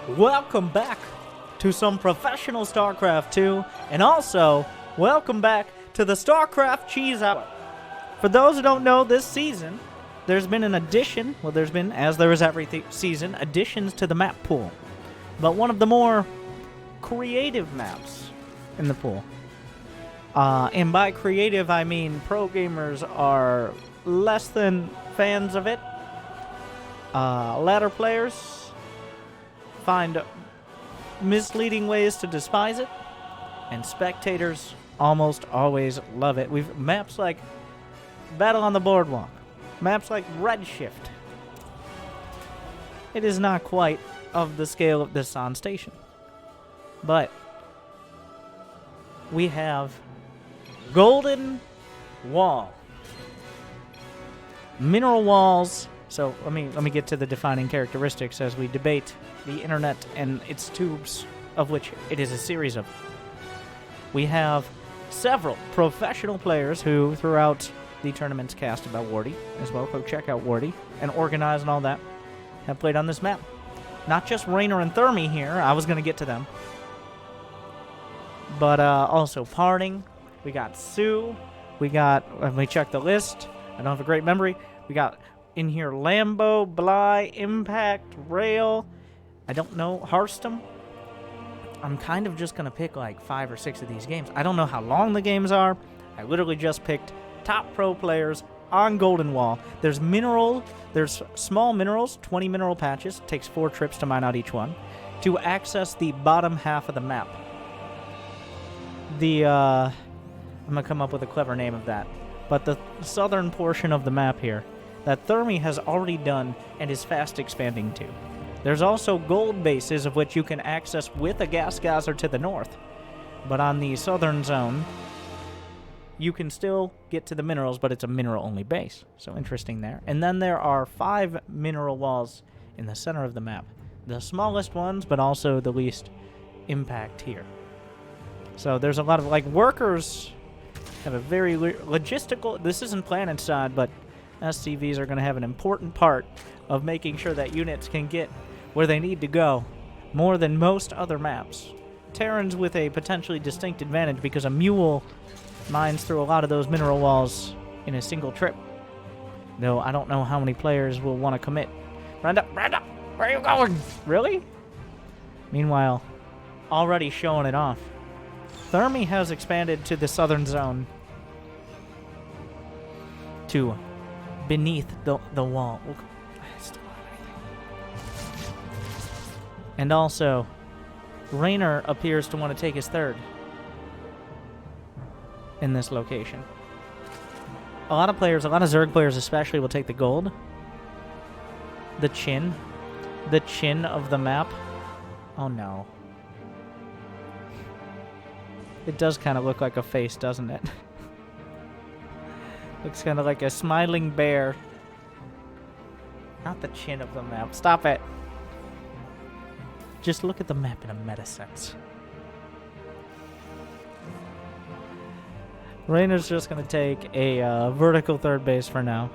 welcome back to some professional StarCraft 2, and also welcome back to the StarCraft Cheese Hour. For those who don't know, this season there's been an addition. Well, there's been, as there is every season, additions to the map pool. But one of the more creative maps in the pool. And by creative, I mean pro gamers are less than fans of it. Ladder players find misleading ways to despise it, and spectators almost always love it. We've maps like Battle on the Boardwalk, maps like Redshift. It is not quite of the scale of this on station, but we have Golden Wall. Mineral walls. So let me get to the defining characteristics as we debate the internet and its tubes, of which it is a series of. We have several professional players who, throughout the tournament's cast about Wardy as well, go check out Wardy and organize and all that, have played on this map. Not just Reynor and Thermi here. I was going to get to them. But also Parting. We got Sue. We got, let me check the list. I don't have a great memory. We got in here Lambo, Bly, Impact, Rail. I don't know, Hearthstone. I'm kind of just going to pick like 5 or 6 of these games. I don't know how long the games are. I literally just picked top pro players on Golden Wall. There's small minerals, 20 mineral patches. It takes 4 trips to mine out each one to access the bottom half of the map. I'm going to come up with a clever name of that. But the southern portion of the map here that Thermi has already done and is fast expanding to. There's also gold bases of which you can access with a gas geyser to the north. But on the southern zone, you can still get to the minerals, but it's a mineral-only base. So interesting there. And then there are 5 mineral walls in the center of the map. The smallest ones, but also the least impact here. So there's a lot of, like, workers have a very logistical... This isn't planet side, but SCVs are going to have an important part of making sure that units can get where they need to go more than most other maps. Terrans with a potentially distinct advantage because a mule mines through a lot of those mineral walls in a single trip. Though I don't know how many players will want to commit. Brenda, where are you going? Really? Meanwhile, already showing it off. Thermi has expanded to the southern zone to beneath the wall. And also, Reynor appears to want to take his third in this location. A lot of Zerg players especially, will take the gold. The chin of the map. Oh no. It does kind of look like a face, doesn't it? Looks kind of like a smiling bear. Not the chin of the map. Stop it. Just look at the map in a meta sense. Reynor's just going to take a vertical third base for now.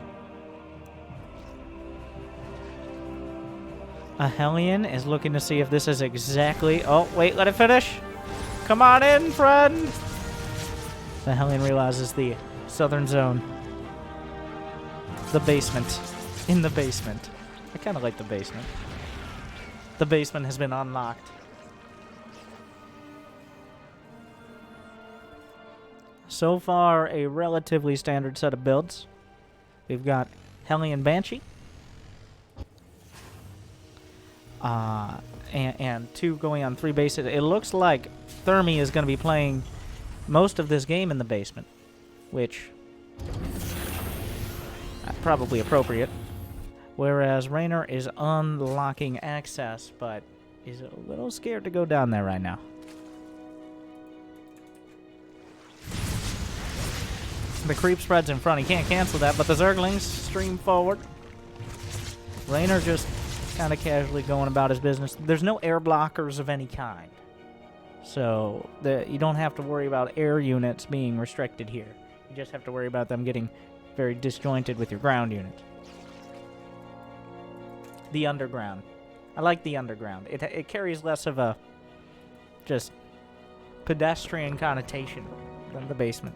A Hellion is looking to see if this is exactly... Oh, wait, let it finish. Come on in, friend. The Hellion realizes the southern zone. The basement. In the basement. I kind of like the basement. The basement has been unlocked. So far, a relatively standard set of builds. We've got Hellion Banshee. And 2 going on 3 bases. It looks like Thermi is going to be playing most of this game in the basement, which probably appropriate. Whereas Reynor is unlocking access, but is a little scared to go down there right now. The creep spreads in front. He can't cancel that, but the Zerglings stream forward. Reynor just kind of casually going about his business. There's no air blockers of any kind. So you don't have to worry about air units being restricted here. You just have to worry about them getting very disjointed with your ground units. The underground. I like the underground. It carries less of a just pedestrian connotation than the basement.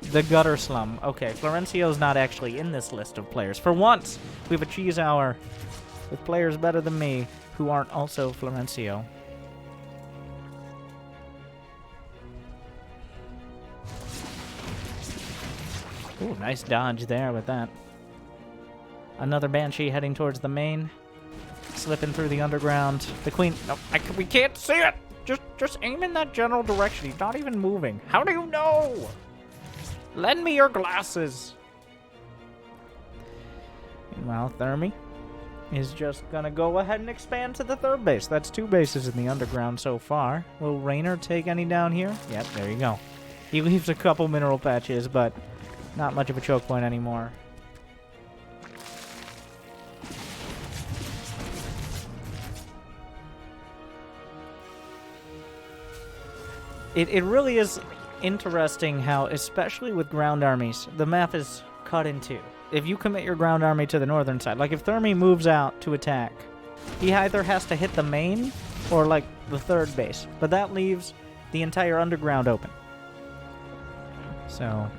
The gutter slum. Okay, Florencio's not actually in this list of players. For once, we have a cheese hour with players better than me who aren't also Florencio. Ooh, nice dodge there with that. Another Banshee heading towards the main. Slipping through the underground. The Queen... No, we can't see it! Just aim in that general direction. He's not even moving. How do you know? Lend me your glasses. Meanwhile, Thermi is just gonna go ahead and expand to the third base. That's 2 bases in the underground so far. Will Reynor take any down here? Yep, there you go. He leaves a couple mineral patches, but not much of a choke point anymore. It really is interesting how, especially with ground armies, the map is cut in two. If you commit your ground army to the northern side, like if Thermi moves out to attack, he either has to hit the main or like the third base, but that leaves the entire underground open. So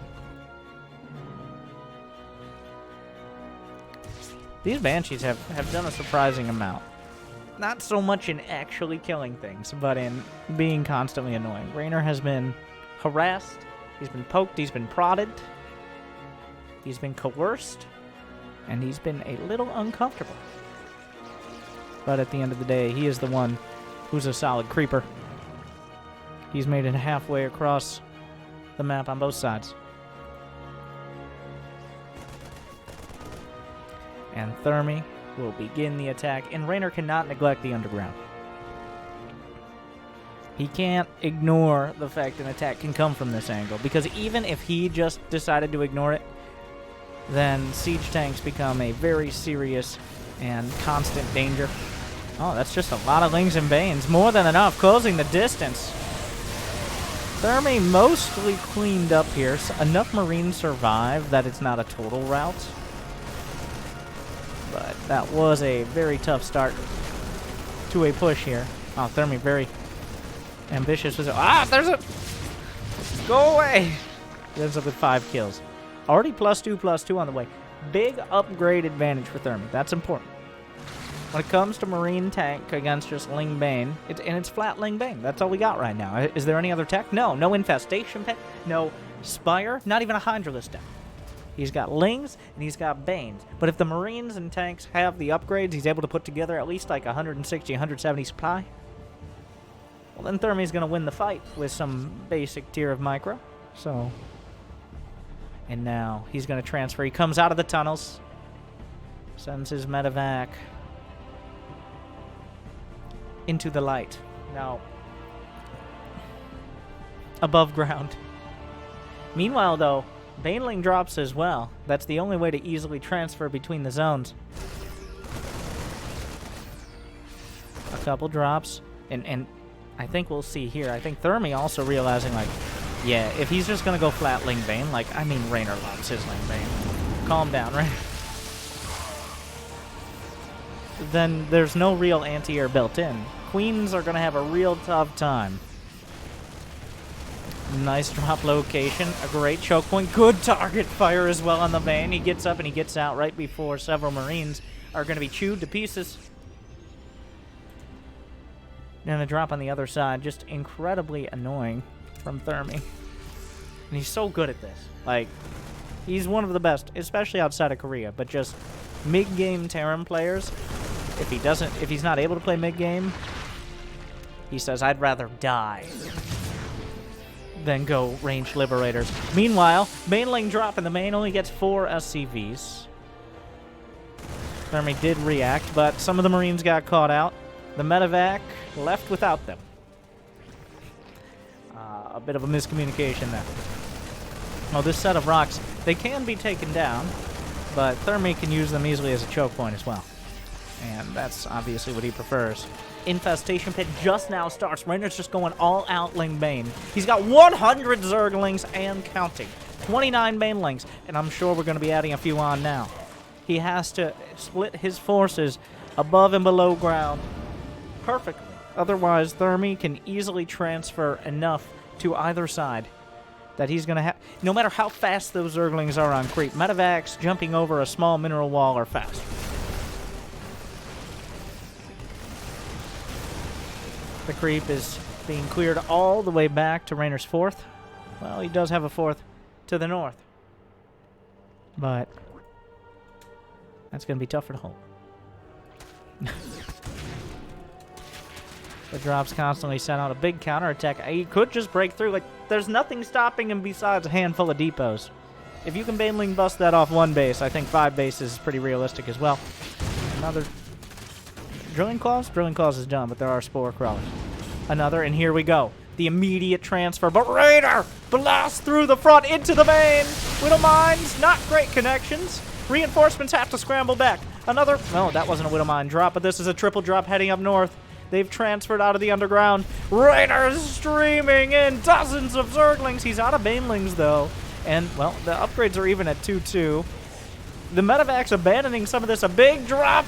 these Banshees have done a surprising amount. Not so much in actually killing things, but in being constantly annoying. Reynor has been harassed, he's been poked, he's been prodded, he's been coerced, and he's been a little uncomfortable. But at the end of the day, he is the one who's a solid creeper. He's made it halfway across the map on both sides. And Thermi will begin the attack, and Reynor cannot neglect the underground. He can't ignore the fact an attack can come from this angle, because even if he just decided to ignore it, then siege tanks become a very serious and constant danger. Oh, that's just a lot of Lings and Banes. More than enough, closing the distance. Thermi mostly cleaned up here. So enough Marines survive that it's not a total rout. But that was a very tough start to a push here. Oh, Thermi very ambitious. There's a... Go away! He ends up with 5 kills. Already +2/+2 on the way. Big upgrade advantage for Thermi. That's important. When it comes to Marine tank against just Ling Bane, it's flat Ling Bane. That's all we got right now. Is there any other tech? No. No Infestation Pit. No Spire. Not even a Hydralisk deck. He's got Lings, and he's got Banes. But if the Marines and tanks have the upgrades, he's able to put together at least like 160, 170 supply. Well, then Thermi's going to win the fight with some basic tier of micro. So, and now he's going to transfer. He comes out of the tunnels, sends his medevac into the light. Now, above ground. Meanwhile, though, Baneling drops as well. That's the only way to easily transfer between the zones. A couple drops, and I think we'll see here. I think Thermi also realizing, like, yeah, if he's just going to go flat Ling Bane, like, I mean, Reynor loves his Ling Bane. Calm down, right? Then there's no real anti-air built in. Queens are going to have a real tough time. Nice drop location, a great choke point, good target fire as well on the Bane. He gets up and he gets out right before several Marines are going to be chewed to pieces. And a drop on the other side, just incredibly annoying from Thermi. And he's so good at this. Like, he's one of the best, especially outside of Korea, but just mid-game Terran players, if he's not able to play mid-game, he says, I'd rather die than go ranged Liberators. Meanwhile, Baneling drop, and the main only gets 4 SCVs. Thermi did react, but some of the Marines got caught out. The medevac left without them. A bit of a miscommunication there. Well, this set of rocks, they can be taken down, but Thermi can use them easily as a choke point as well. And that's obviously what he prefers. Infestation Pit just now starts. Reynor's just going all out Ling Bane. He's got 100 Zerglings and counting. 29 banelings, and I'm sure we're going to be adding a few on now. He has to split his forces above and below ground perfectly. Otherwise, Thermi can easily transfer enough to either side that he's going to have... No matter how fast those Zerglings are on creep, Medevacs jumping over a small mineral wall are fast. The creep is being cleared all the way back to Reynor's 4th. Well, he does have a 4th to the north. But that's going to be tougher to hold. The drops constantly sent out a big counterattack. He could just break through. Like, there's nothing stopping him besides a handful of depots. If you can Baneling bust that off one base, I think 5 bases is pretty realistic as well. Another Drilling Claws? Drilling Claws is done, but there are Spore Crawlers. Another, and here we go. The immediate transfer, but Reynor blasts through the front into the vein. Widow Mines, not great connections. Reinforcements have to scramble back. Another, no, that wasn't a Widow Mine drop, but this is a triple drop heading up north. They've transferred out of the underground. Reynor is streaming in dozens of Zerglings. He's out of Banelings, though. And, well, the upgrades are even at 2-2. The Medevac's abandoning some of this. A big drop.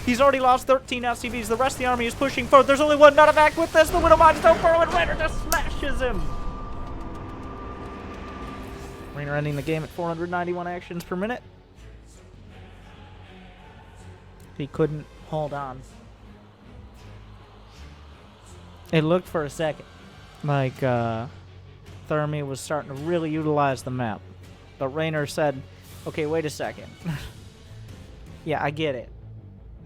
He's already lost 13 LCVs. The rest of the army is pushing forward. There's only one Medevac with this. The Widow Mines don't burrow, and Reynor just smashes him. Reynor ending the game at 491 actions per minute. He couldn't hold on. It looked for a second like Thermi was starting to really utilize the map. But Reynor said, okay, wait a second. Yeah, I get it.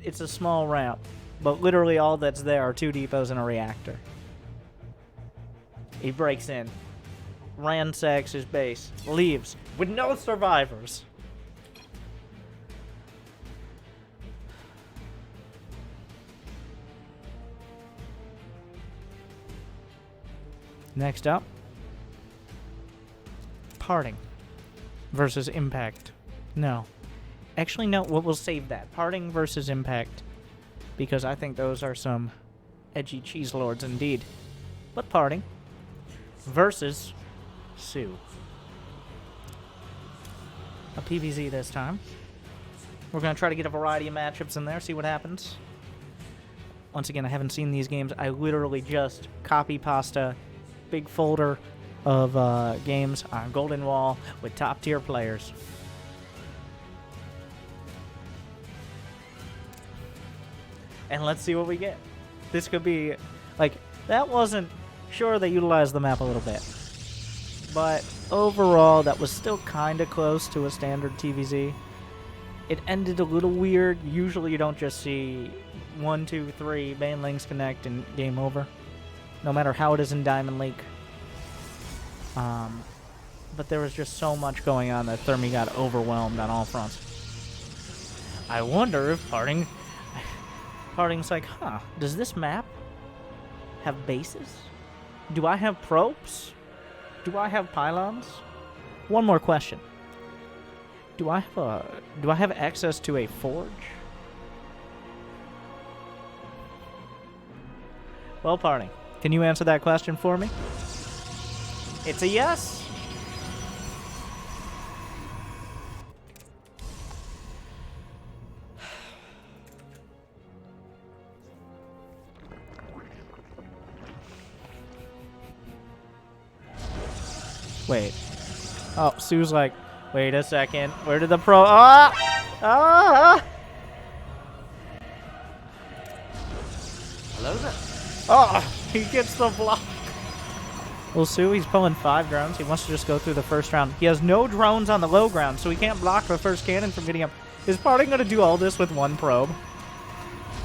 It's a small ramp, but literally all that's there are 2 depots and a reactor. He breaks in, ransacks his base, leaves with no survivors. Next up, Parting versus Impact. No. Actually, no, we'll save that. Parting versus Impact, because I think those are some edgy cheese lords indeed. But Parting versus Sue. A PvZ this time. We're going to try to get a variety of matchups in there, see what happens. Once again, I haven't seen these games. I literally just copy-pasta big folder of games on Golden Wall with top-tier players. And let's see what we get. This could be, like, that wasn't, sure they utilized the map a little bit. But overall, that was still kind of close to a standard TVZ. It ended a little weird. Usually you don't just see 1, 2, 3 Banelings connect and game over. No matter how it is in Diamond League. But there was just so much going on that Thermi got overwhelmed on all fronts. I wonder if Parting's like, huh, does this map have bases? Do I have probes? Do I have pylons? One more question. Do I have access to a forge? Well, Parting, can you answer that question for me? It's a yes. Wait. Oh, Sue's like, wait a second. Where did the pro... Ah! Ah! Hello there. Oh, he gets the block. Well, Sue, he's pulling 5 drones. He wants to just go through the first round. He has no drones on the low ground, so he can't block the first cannon from getting up. Is Parting going to do all this with 1 probe?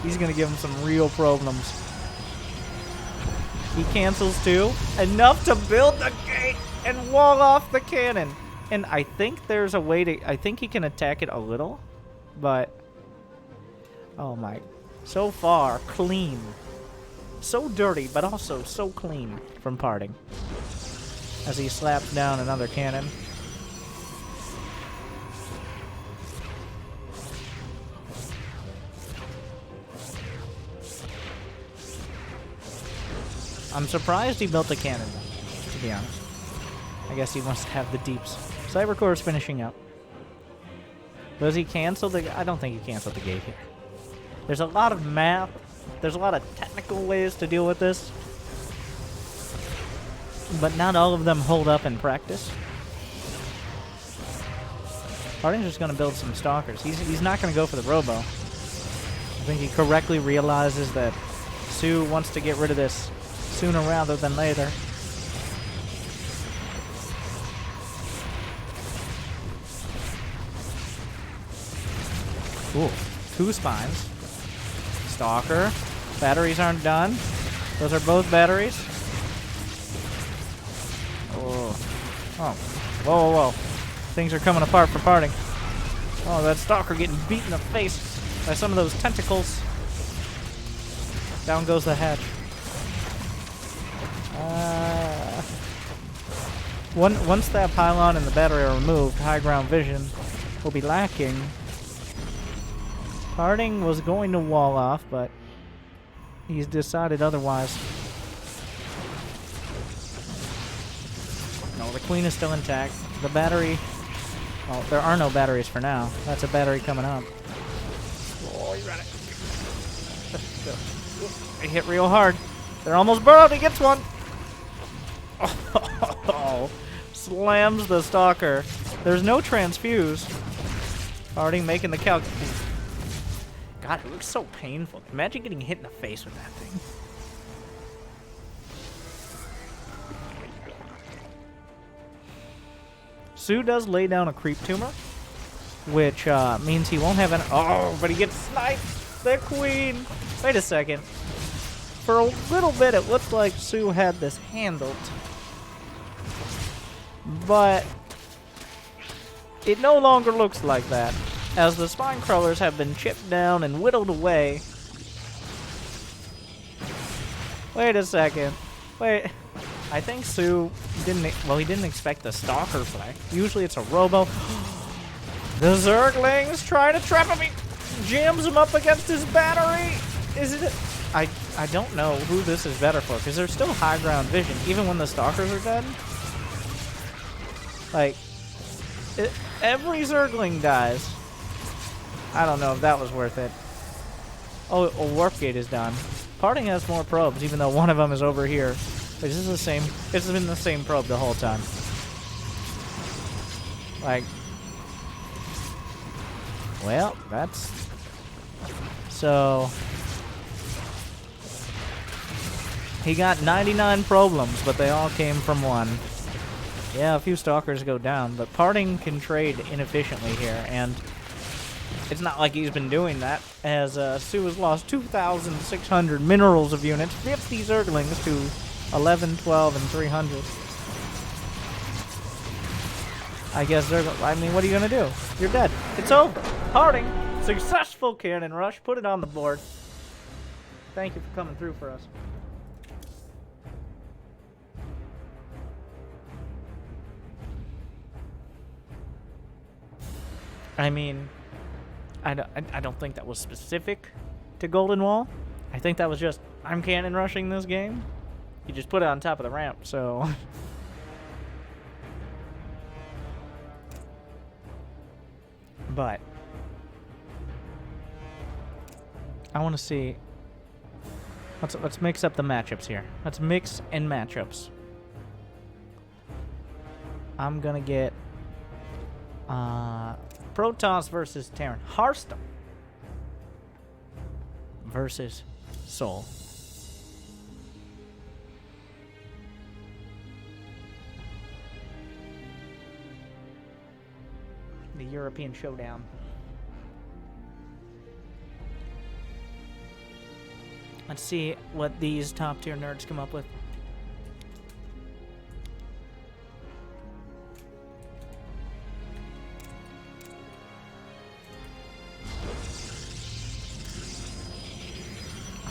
He's going to give him some real problems. He cancels 2. Enough to build the gate and wall off the cannon. And I think there's a way to... I think he can attack it a little. But... oh my... so far, clean. So dirty, but also so clean from Parting. As he slaps down another cannon. I'm surprised he built a cannon, to be honest. I guess he wants to have the deeps Cybercore's finishing up. Does he cancel the... I don't think he canceled the gate here. There's a lot of math. There's a lot of technical ways to deal with this. But not all of them hold up in practice. Harding's just going to build some stalkers. He's not going to go for the robo. I think he correctly realizes that Sue wants to get rid of this sooner rather than later. Ooh, 2 spines. Stalker. Batteries aren't done. Those are both batteries. Oh. Oh. Whoa, whoa, whoa. Things are coming apart for parting. Oh, that Stalker getting beat in the face by some of those tentacles. Down goes the hatch. Once that pylon and the battery are removed, high ground vision will be lacking. Harding was going to wall off, but he's decided otherwise. No, the queen is still intact. The battery... Well, there are no batteries for now. That's a battery coming up. Oh, you got it. They hit real hard. They're almost burrowed. He gets one. Oh, slams the Stalker. There's no transfuse. Harding making the calc. God, it looks so painful. Imagine getting hit in the face with that thing. Sue does lay down a creep tumor, which means he won't have an... Oh, but he gets sniped! The queen! Wait a second. For a little bit, it looked like Sue had this handled. But it no longer looks like that, as the spine crawlers have been chipped down and whittled away. Wait a second. Wait... I think Sue didn't... Well, he didn't expect the Stalker play. Usually it's a robo. The Zerglings trying to trap him. He jams him up against his battery. Is it... I don't know who this is better for, because there's still high ground vision, even when the Stalkers are dead. Like, every Zergling dies. I don't know if that was worth it. Oh, a warp gate is done. Parting has more probes, even though one of them is over here. This is the same. It's been the same probe the whole time. Like, well, that's so. He got 99 problems, but they all came from one. Yeah, a few Stalkers go down, but Parting can trade inefficiently here, and it's not like he's been doing that, as Sue has lost 2,600 minerals of units, 50 Zerglings to 11, 12, and 300. I guess they're... I mean, what are you going to do? You're dead. It's over. Harding, successful cannon rush. Put it on the board. Thank you for coming through for us. I mean, I don't think that was specific to Golden Wall. I think that was just, I'm cannon rushing this game. You just put it on top of the ramp, so... But I want to see... Let's mix up the matchups here. Let's mix in matchups. I'm gonna get Protoss versus Terran. Hearthstone versus Sol. The European Showdown. Let's see what these top tier nerds come up with.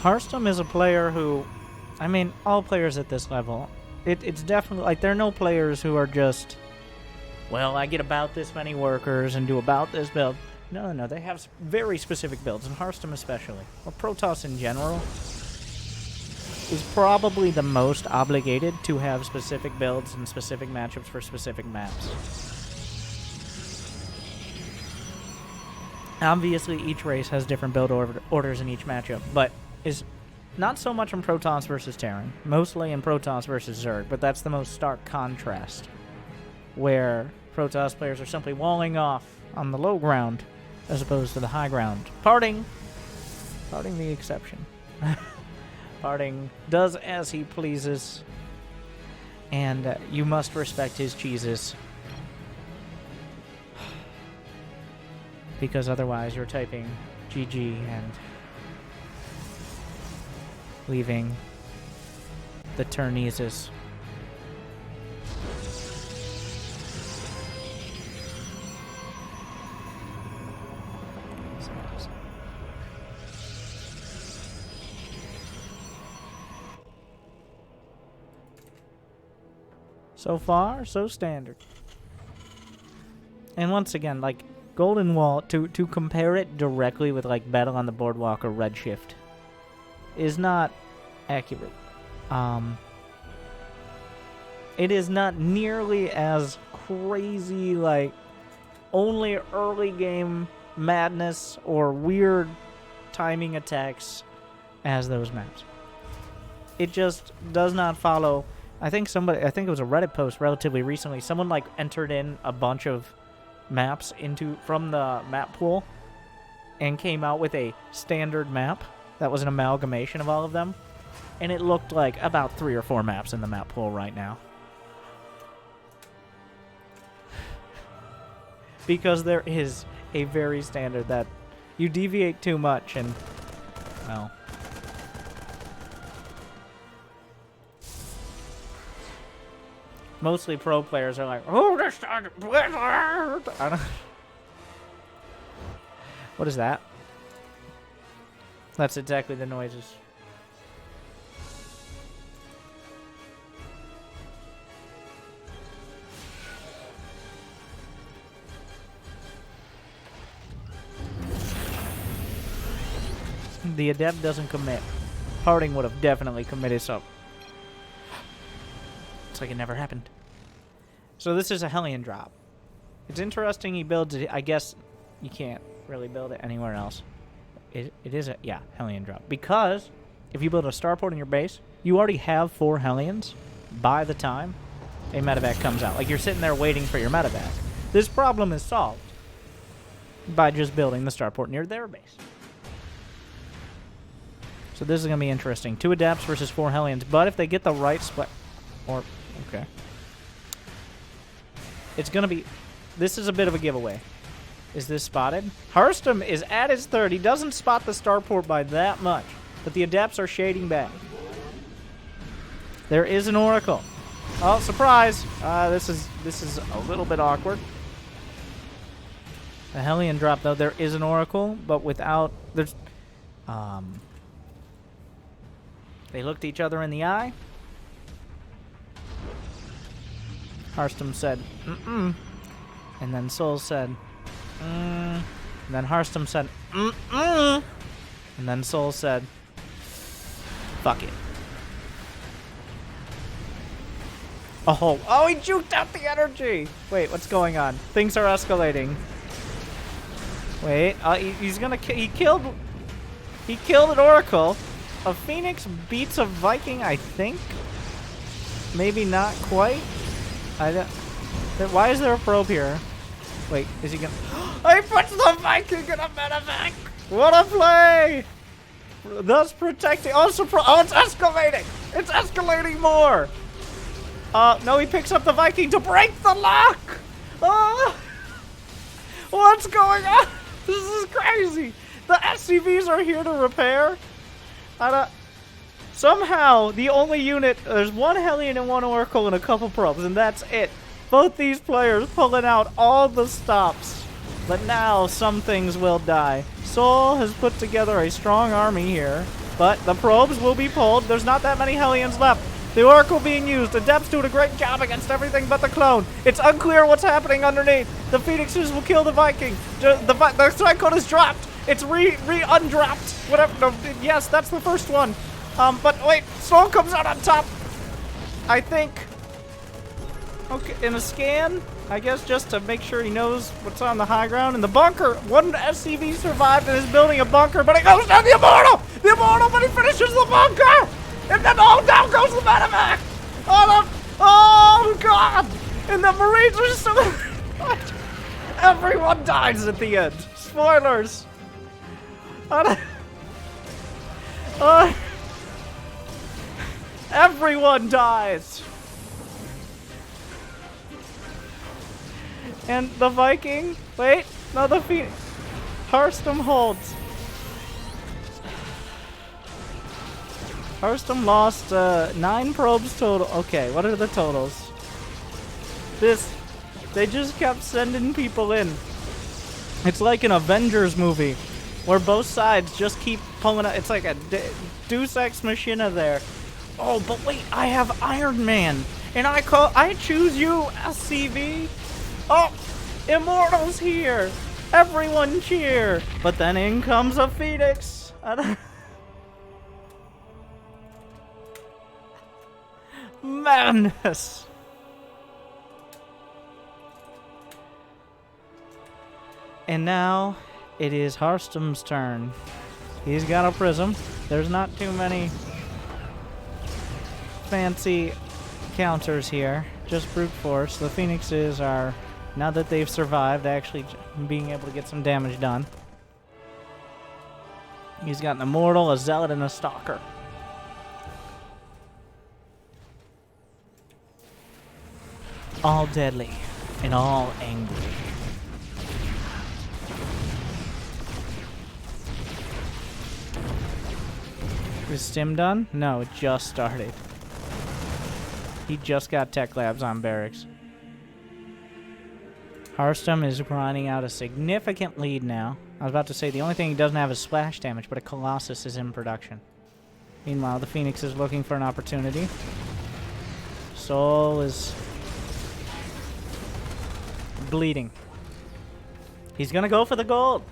Hearthstone is a player who, I mean, all players at this level, it's definitely, like, there are no players who are just, well, I get about this many workers and do about this build. No, they have very specific builds, and Hearthstone especially. Well, Protoss in general is probably the most obligated to have specific builds and specific matchups for specific maps. Obviously, each race has different build orders in each matchup, but is not so much in Protoss versus Terran, mostly in Protoss versus Zerg, but that's the most stark contrast, where Protoss players are simply walling off on the low ground as opposed to the high ground. Parting the exception. Parting does as he pleases, and you must respect his cheeses. Because otherwise you're typing GG and leaving the turneses. So far, so standard. And once again, like, Golden Wall, to compare it directly with, like, Battle on the Boardwalk or Redshift is not accurate. It is not nearly as crazy, like, only early game madness or weird timing attacks as those maps. It just does not follow. I think it was a Reddit post relatively recently. Someone, like, entered in a bunch of maps from the map pool and came out with a standard map that was an amalgamation of all of them, and it looked like about 3 or 4 maps in the map pool right now. Because there is a very standard that you deviate too much and, well, mostly pro players are like, oh, this Blizzard! I don't. What is that? That's exactly the noises. The Adept doesn't commit. Parting would have definitely committed something. It's like it never happened. So this is a Hellion drop. It's interesting he builds it. I guess you can't really build it anywhere else. It is a, yeah, Hellion drop. Because if you build a starport in your base, you already have 4 Hellions by the time a medevac comes out. Like, you're sitting there waiting for your medevac. This problem is solved by just building the starport near their base. So this is going to be interesting. 2 Adepts versus 4 Hellions. But if they get the right split... Or... Okay. It's going to be... This is a bit of a giveaway. Is this spotted? Hearthstone is at his third. He doesn't spot the starport by that much. But the Adepts are shading back. There is an Oracle. Oh, surprise! This is a little bit awkward. The Hellion drop, though. There is an Oracle, but without... There's... They looked each other in the eye. Hearthstone said, mm-mm. And then Soul said, And then Hearthstone said, mm-mm. And then Soul said, fuck it. Oh, he juked out the energy. Wait, what's going on? Things are escalating. Wait, he's gonna he killed an Oracle. A Phoenix beats a Viking, I think. Maybe not quite. Why is there a probe here? Wait, is he gonna... He puts the Viking in a medevac! What a play! Thus protecting... Oh, surprise! Oh, it's escalating! It's escalating more! No, he picks up the Viking to break the lock! Oh! What's going on? This is crazy! The SCVs are here to repair. Somehow, the only unit... There's 1 Hellion and 1 Oracle and a couple probes, and that's it. Both these players pulling out all the stops. But now, some things will die. Soul has put together a strong army here, but the probes will be pulled. There's not that many Hellions left. The Oracle being used. Adepts doing a great job against everything but the clone. It's unclear what's happening underneath. The Phoenixes will kill the Viking. The strike code is dropped. It's undropped. Whatever. No, yes, that's the first one. But wait, Soul comes out on top. I think. Okay, in a scan, I guess just to make sure he knows what's on the high ground. In the bunker, one SCV survived and is building a bunker, but it goes down the Immortal! The Immortal, but he finishes the bunker! And then, oh, down goes the medevac! Oh, God! And the Marines are so... Everyone dies at the end. Spoilers. Everyone dies. And the Viking, wait, no, the Phoenix. Harstem holds. Harstem lost 9 probes total. Okay, what are the totals? They just kept sending people in. It's like an Avengers movie where both sides just keep pulling out. It's like a Deus Ex Machina there. Oh, but wait, I have Iron Man, and I choose you, SCV. Oh, Immortal's here. Everyone cheer. But then in comes a Phoenix. Madness. And now it is Harstem's turn. He's got a prism. There's not too many fancy counters here. Just brute force. The Phoenixes are, now that they've survived, actually being able to get some damage done. He's got an Immortal, a Zealot, and a Stalker. All deadly and all angry. Is Stim done? No, it just started. He just got Tech Labs on barracks. Harstem is grinding out a significant lead now. I was about to say the only thing he doesn't have is splash damage, but a Colossus is in production. Meanwhile, the Phoenix is looking for an opportunity. Soul is bleeding. He's gonna go for the gold.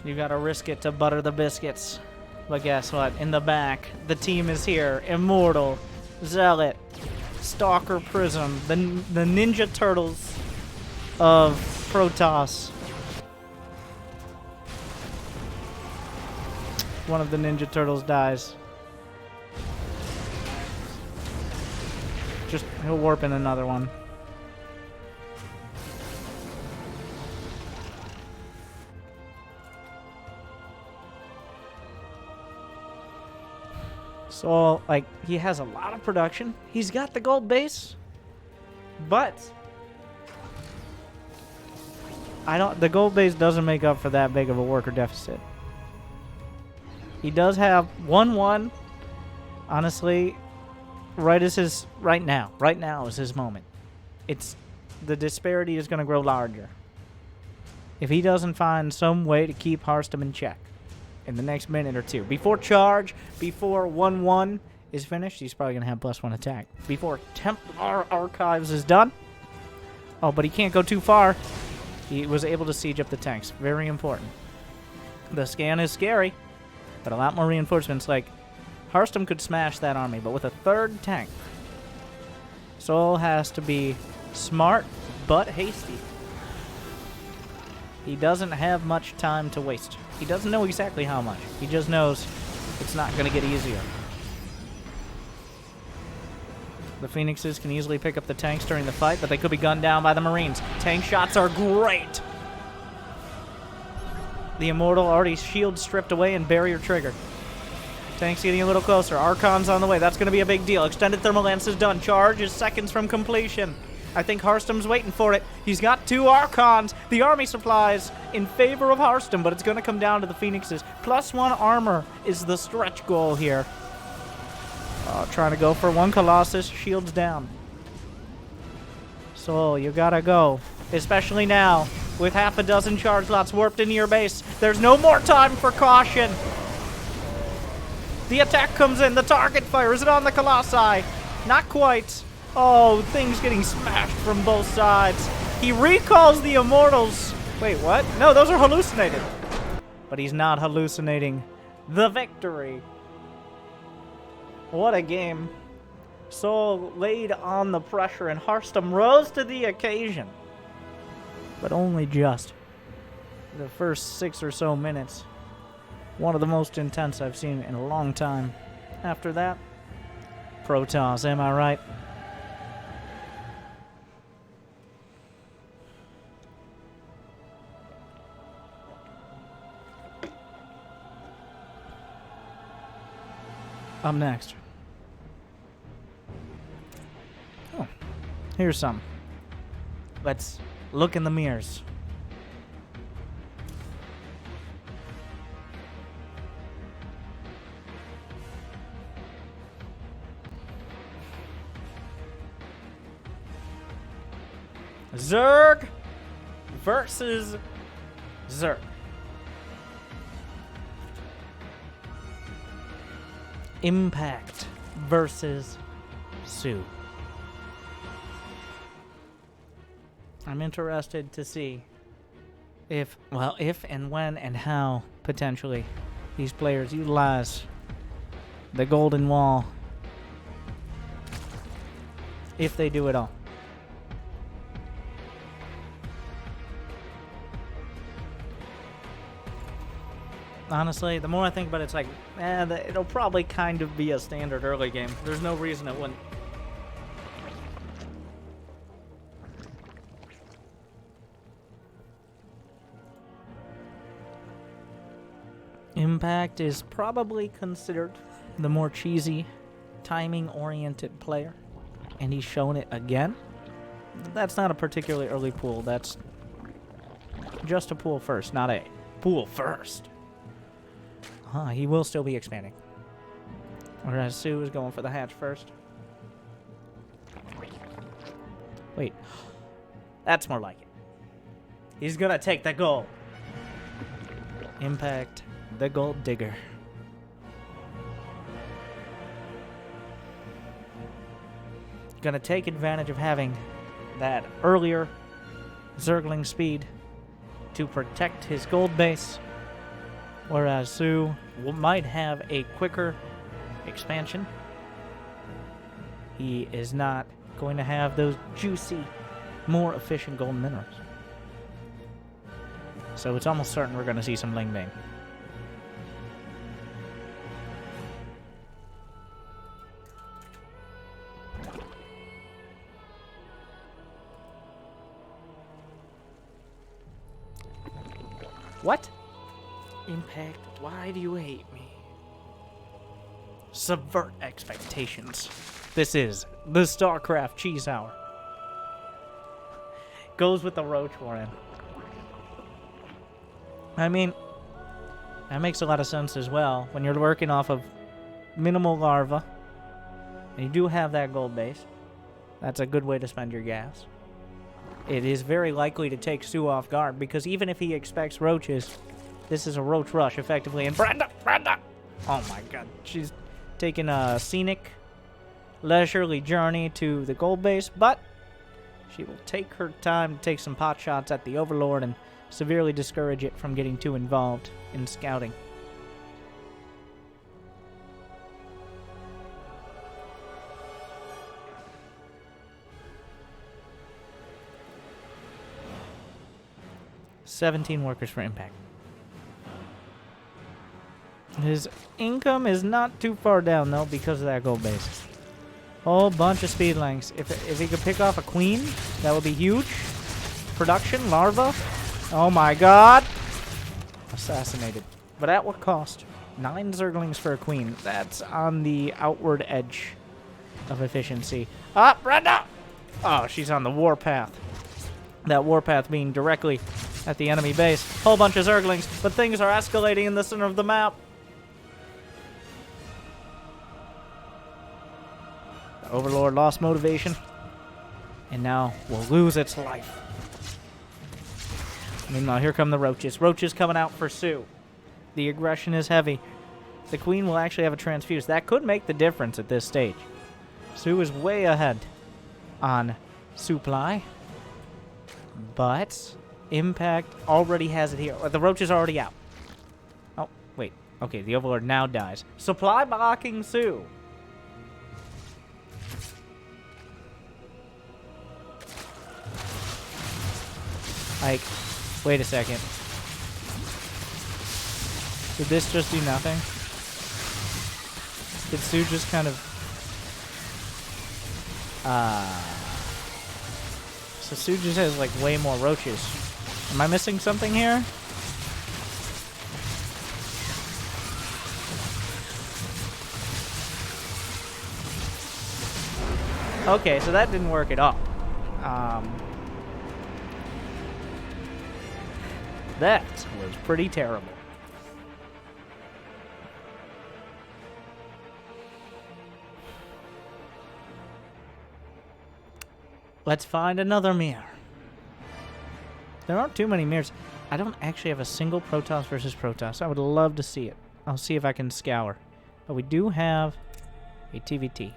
You gotta risk it to butter the biscuits. But guess what? In the back, the team is here. Immortal, Zealot, Stalker Prism, the Ninja Turtles of Protoss. One of the Ninja Turtles dies. He'll warp in another one. So, like, he has a lot of production. He's got the gold base, but the gold base doesn't make up for that big of a worker deficit. He does have 1-1. Honestly, right now is his moment. The disparity is going to grow larger. If he doesn't find some way to keep Harstem in check in the next minute or two. Before charge, before 1-1 is finished, he's probably going to have +1 attack. Before Templar Archives is done. Oh, but he can't go too far. He was able to siege up the tanks. Very important. The scan is scary, but a lot more reinforcements. Like, Harstem could smash that army, but with a 3rd tank, Soul has to be smart but hasty. He doesn't have much time to waste. He doesn't know exactly how much. He just knows it's not going to get easier. The Phoenixes can easily pick up the tanks during the fight, but they could be gunned down by the Marines. Tank shots are great. The Immortal already shield stripped away and barrier triggered. Tanks getting a little closer. Archon's on the way. That's going to be a big deal. Extended Thermal Lance is done. Charge is seconds from completion. I think Harstem's waiting for it. He's got 2 Archons. The army supplies in favor of Harstem, but it's going to come down to the Phoenixes. +1 armor is the stretch goal here. Trying to go for 1 Colossus. Shields down. So you gotta go. Especially now, with half a dozen charge lots warped into your base. There's no more time for caution. The attack comes in. The target fire. Is it on the Colossi? Not quite. Oh, things getting smashed from both sides. He recalls the Immortals. Wait, what? No, those are hallucinated. But he's not hallucinating the victory. What a game. Seoul laid on the pressure and Hearthstone rose to the occasion. But only just. The first 6 or so minutes. One of the most intense I've seen in a long time. After that, Protoss, am I right? Up next. Oh, here's some. Let's look in the mirrors. Zerg versus Zerg. Impact versus Sue. I'm interested to see if and when and how potentially these players utilize the golden wall. If they do it all. Honestly, the more I think about it, it's like, it'll probably kind of be a standard early game. There's no reason it wouldn't. Impact is probably considered the more cheesy, timing-oriented player, and he's shown it again. That's not a particularly early pool. That's just a pool first, not a pool first. He will still be expanding. Whereas Sue is going for the hatch first. Wait. That's more like it. He's gonna take the gold. Impact the gold digger. Gonna take advantage of having that earlier Zergling speed to protect his gold base. Whereas Sue might have a quicker expansion. He is not going to have those juicy, more efficient golden minerals. So it's almost certain we're going to see some Ling Bang. What? Impact, why do you hate me? Subvert expectations. This is the Starcraft cheese hour. Goes with the Roach Warren. I mean, that makes a lot of sense as well. When you're working off of minimal larva, and you do have that gold base, that's a good way to spend your gas. It is very likely to take Sue off guard, because even if he expects roaches, this is a roach rush, effectively. And Brenda! Oh my god. She's taking a scenic, leisurely journey to the gold base, but she will take her time to take some pot shots at the Overlord and severely discourage it from getting too involved in scouting. $17 workers for Impact. His income is not too far down, though, because of that gold base. Whole bunch of speed lengths. If he could pick off a queen, that would be huge. Production, larva. Oh my god. Assassinated. But at what cost? 9 Zerglings for a queen. That's on the outward edge of efficiency. Ah, Brenda! Oh, she's on the warpath. That warpath being directly at the enemy base. Whole bunch of Zerglings, but things are escalating in the center of the map. The Overlord lost motivation, and now will lose its life. Meanwhile, here come the roaches. Roaches coming out for Sue. The aggression is heavy. The queen will actually have a transfuse. That could make the difference at this stage. Sue is way ahead on supply, but Impact already has it here. The roach is already out. Oh, wait. Okay, the Overlord now dies. Supply blocking Sue. Like, wait a second. Did this just do nothing? Did Sue just kind of... So Sue just has, like, way more roaches. Am I missing something here? Okay, so that didn't work at all. That was pretty terrible. Let's find another mirror. There aren't too many mirrors. I don't actually have a single Protoss versus Protoss. I would love to see it. I'll see if I can scour. But we do have a TVT.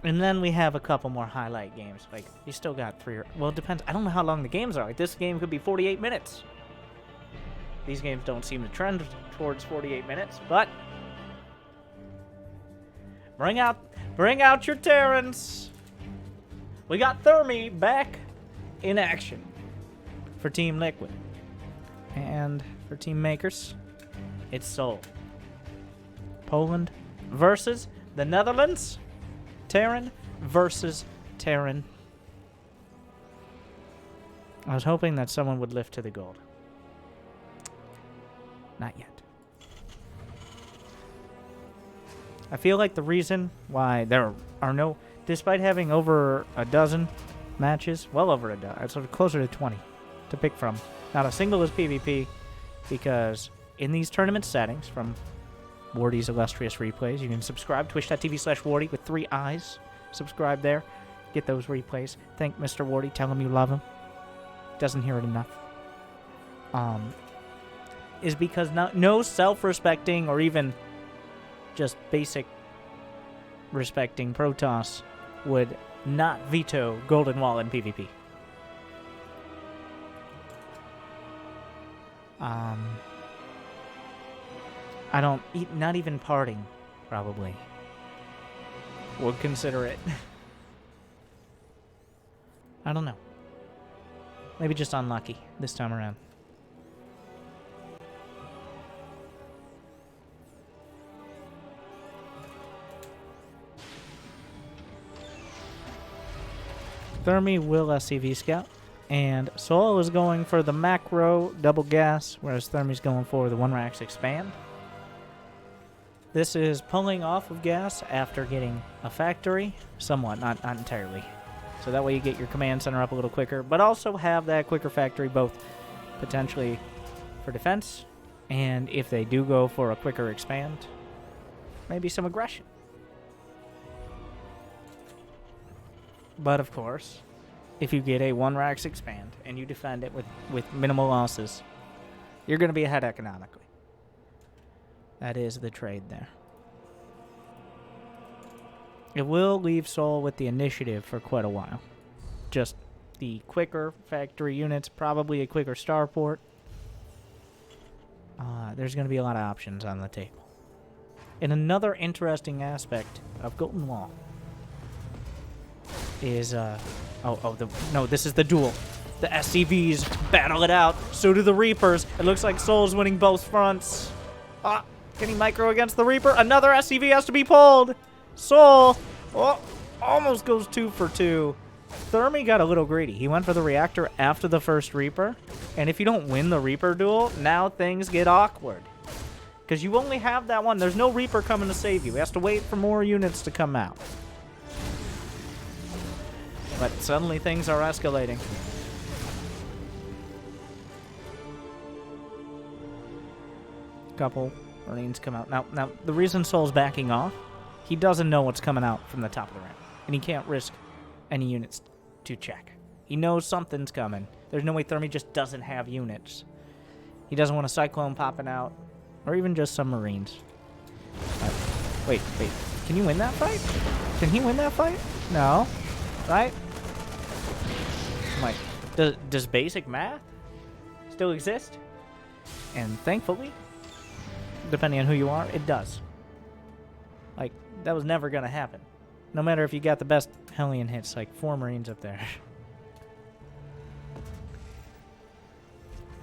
And then we have a couple more highlight games. Like, you still got 3 or... Well, it depends. I don't know how long the games are. Like, this game could be 48 minutes. These games don't seem to trend towards 48 minutes, but... Bring out your Terrans! We got Thermi back in action for Team Liquid. And for Team Makers, it's Seoul. Poland versus the Netherlands. Terran versus Terran. I was hoping that someone would lift to the gold. Not yet. I feel like the reason why there are no... Despite having over a dozen matches, well over a dozen, sort of closer to 20 to pick from, not a single is PvP, because in these tournament settings from Wardy's illustrious replays, you can subscribe, twitch.tv/Wardy with 3 eyes. Subscribe there. Get those replays. Thank Mr. Wardy. Tell him you love him. Doesn't hear it enough. Is because no self-respecting or even just basic respecting Protoss would not veto Golden Wall in PvP. I don't... Not even parting, probably, would consider it. I don't know. Maybe just unlucky this time around. Thermi will SCV scout, and Seoul is going for the macro double gas, whereas Thermi's going for the 1-Rax expand. This is pulling off of gas after getting a factory, somewhat, not entirely. So that way you get your command center up a little quicker, but also have that quicker factory both potentially for defense, and if they do go for a quicker expand, maybe some aggression. But of course, if you get a 1-Rax expand and you defend it with minimal losses, you're going to be ahead economically. That is the trade there. It will leave Seoul with the initiative for quite a while. Just the quicker factory units, probably a quicker starport. There's going to be a lot of options on the table. And another interesting aspect of Golden Wall is, this is the duel. The SCVs battle it out. So do the Reapers. It looks like Seoul's winning both fronts. Can he micro against the Reaper? Another SCV has to be pulled. Seoul almost goes 2 for 2. Thermi got a little greedy. He went for the reactor after the first Reaper. And if you don't win the Reaper duel, now things get awkward. Because you only have that one. There's no Reaper coming to save you. He has to wait for more units to come out. But suddenly things are escalating. Couple Marines come out. Now the reason Seoul's backing off, he doesn't know what's coming out from the top of the ramp. And he can't risk any units to check. He knows something's coming. There's no way Thermi just doesn't have units. He doesn't want a Cyclone popping out. Or even just some Marines. Wait. Can you win that fight? Can he win that fight? No. Right? Like, does basic math still exist? And thankfully, depending on who you are, it does. Like, that was never going to happen. No matter if you got the best Hellion hits, like 4 Marines up there.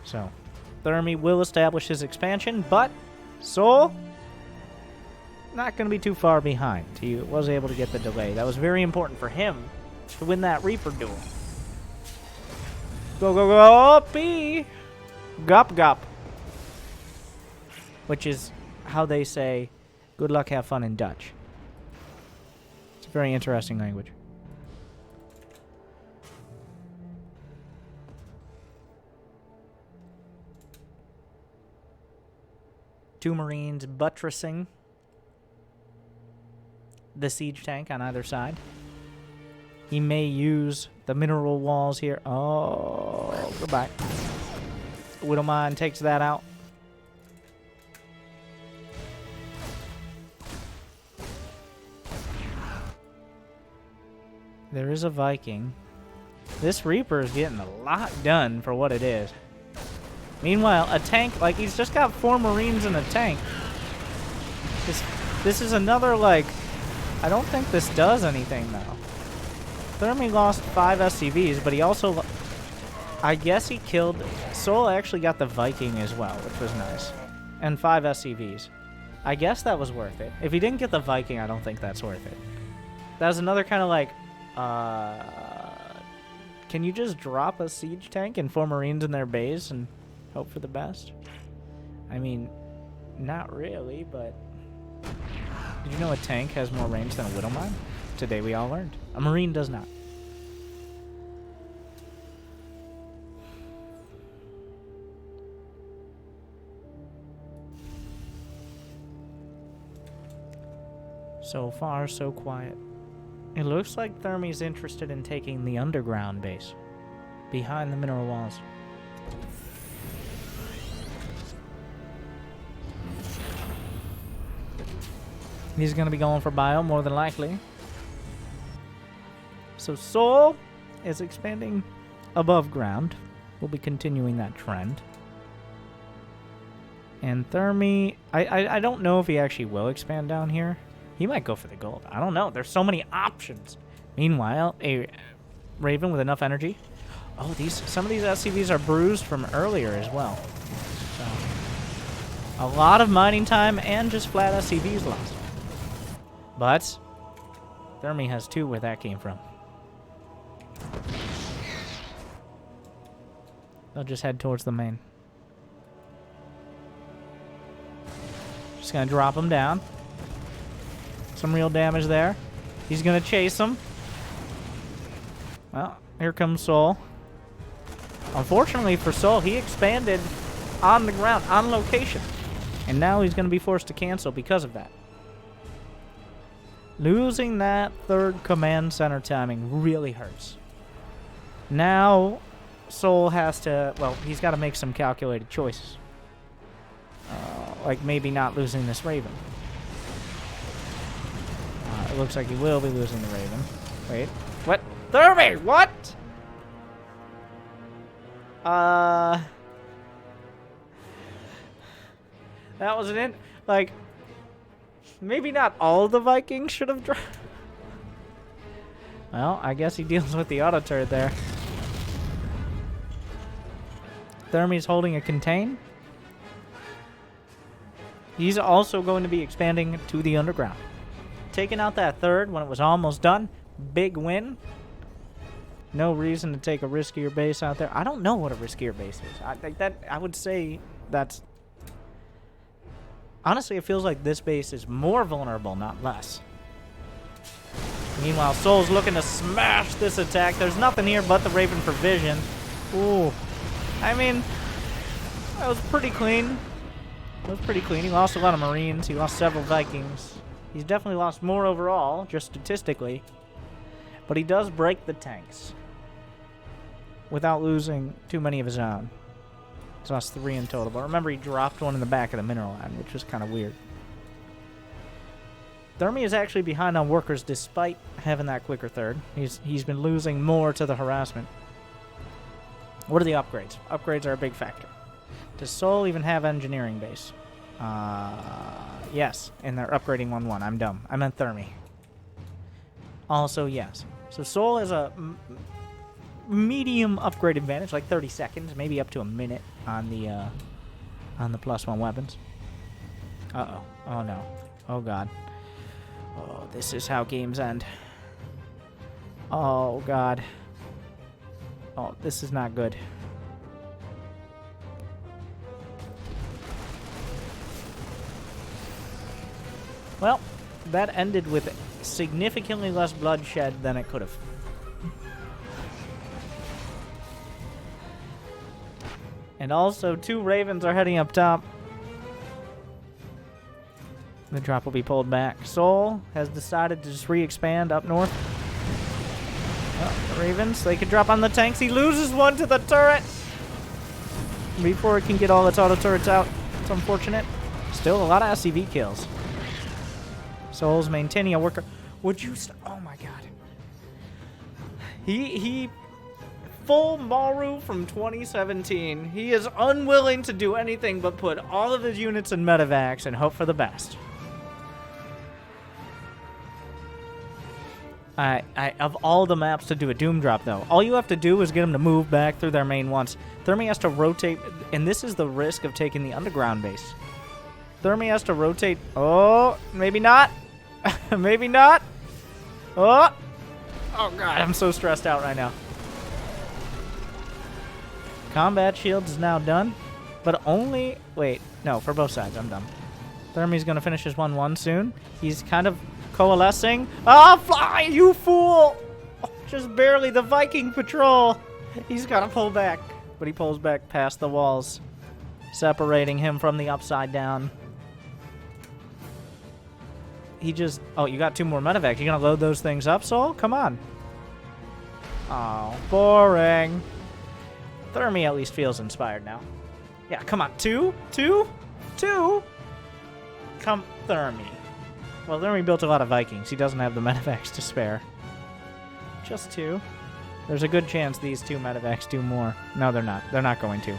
So, Thermi will establish his expansion, but Sol, not going to be too far behind. He was able to get the delay. That was very important for him to win that Reaper duel. Go, go, go, B! Gop, gop. Which is how they say, good luck, have fun in Dutch. It's a very interesting language. Two Marines buttressing the siege tank on either side. He may use the mineral walls here. Oh, goodbye. Widowmine takes that out. There is a Viking. This Reaper is getting a lot done for what it is. Meanwhile, a tank, like, he's just got 4 Marines in a tank. This is another, like, I don't think this does anything, though. Thermi lost 5 SCVs, but he also, I guess he killed, Sol actually got the Viking as well, which was nice. And 5 SCVs. I guess that was worth it. If he didn't get the Viking, I don't think that's worth it. That was another kind of like, can you just drop a siege tank and 4 Marines in their base and hope for the best? I mean, not really, but did you know a tank has more range than a Widowmine? Today we all learned. A Marine does not. So far, so quiet. It looks like Thermi's interested in taking the underground base, behind the mineral walls. He's going to be going for bio, more than likely. So Sol is expanding above ground. We'll be continuing that trend. And Thermi, I don't know if he actually will expand down here. He might go for the gold. I don't know. There's so many options. Meanwhile, a Raven with enough energy. Oh, some of these SCVs are bruised from earlier as well. So, a lot of mining time and just flat SCVs lost. But Thermi has 2 where that came from. They'll just head towards the main. Just gonna drop him down. Some real damage there. He's gonna chase him. Well, here comes Sol. Unfortunately for Sol, he expanded on the ground, on location. And now he's gonna be forced to cancel because of that. Losing that 3rd command center timing really hurts. Now, Sol has to, well, he's got to make some calculated choices. Like maybe not losing this Raven. It looks like he will be losing the Raven. Wait, what? Thermi, what? That was like, maybe not all the Vikings should have dropped. Well, I guess he deals with the auto turret there. Thermi's holding a contain. He's also going to be expanding to the underground. Taking out that 3rd when it was almost done. Big win. No reason to take a riskier base out there. I don't know what a riskier base is. I would say that's... Honestly, it feels like this base is more vulnerable, not less. Meanwhile, Sol's looking to smash this attack. There's nothing here but the Raven for vision. Ooh. I mean, that was pretty clean. It was pretty clean. He lost a lot of Marines. He lost several Vikings. He's definitely lost more overall, just statistically. But he does break the tanks without losing too many of his own. He's lost 3 in total. But remember, he dropped one in the back of the mineral line, which was kind of weird. Thermi is actually behind on workers despite having that quicker 3rd. He's been losing more to the harassment. What are the upgrades? Upgrades are a big factor. Does Sol even have engineering base? Yes, and they're upgrading 1-1. I'm dumb. I meant Thermi. Also, yes. So Sol has a medium upgrade advantage, like 30 seconds, maybe up to a minute on the +1 weapons. Uh-oh. Oh, no. Oh, God. Oh, this is how games end. Oh, God. Oh, this is not good. Well, that ended with significantly less bloodshed than it could have. And also, 2 Ravens are heading up top. The drop will be pulled back. Sol has decided to just re-expand up north. Oh, the Ravens, they could drop on the tanks. He loses one to the turret before it can get all its auto turrets out. It's unfortunate. Still a lot of SCV kills. Sol's maintaining a worker. Would you... Oh, my God. He... Full Maru from 2017. He is unwilling to do anything but put all of his units in medevacs and hope for the best. Of all the maps to do a Doom drop, though, all you have to do is get them to move back through their main once. Thermi has to rotate, and this is the risk of taking the underground base. Thermi has to rotate. Oh, maybe not. Maybe not. Oh. Oh, God, I'm so stressed out right now. Combat shields is now done, but only... Wait, no, for both sides, I'm done. Thermi's going to finish his 1-1 soon. He's kind of coalescing. Ah, fly, you fool! Oh, just barely the Viking patrol. He's got to pull back, but he pulls back past the walls, separating him from the upside down. He just... Oh, you got 2 more medevacs. You going to load those things up, Sol? Come on. Oh, boring. Thermi at least feels inspired now. Yeah, come on. 2? Come, Thermi. Well, Thermi built a lot of Vikings. He doesn't have the medevacs to spare. Just 2. There's a good chance these 2 medevacs do more. No, they're not. They're not going to.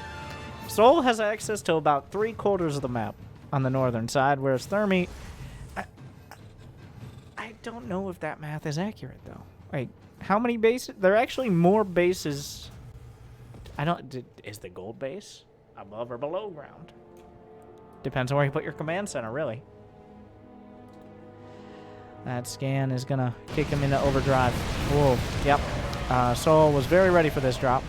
Sol has access to about 3/4 of the map on the northern side, whereas Thermi... I don't know if that math is accurate, though. Wait, how many bases? There are actually more bases... Is the gold base above or below ground? Depends on where you put your command center, really. That scan is gonna kick him into overdrive. Whoa, yep. Sol was very ready for this drop.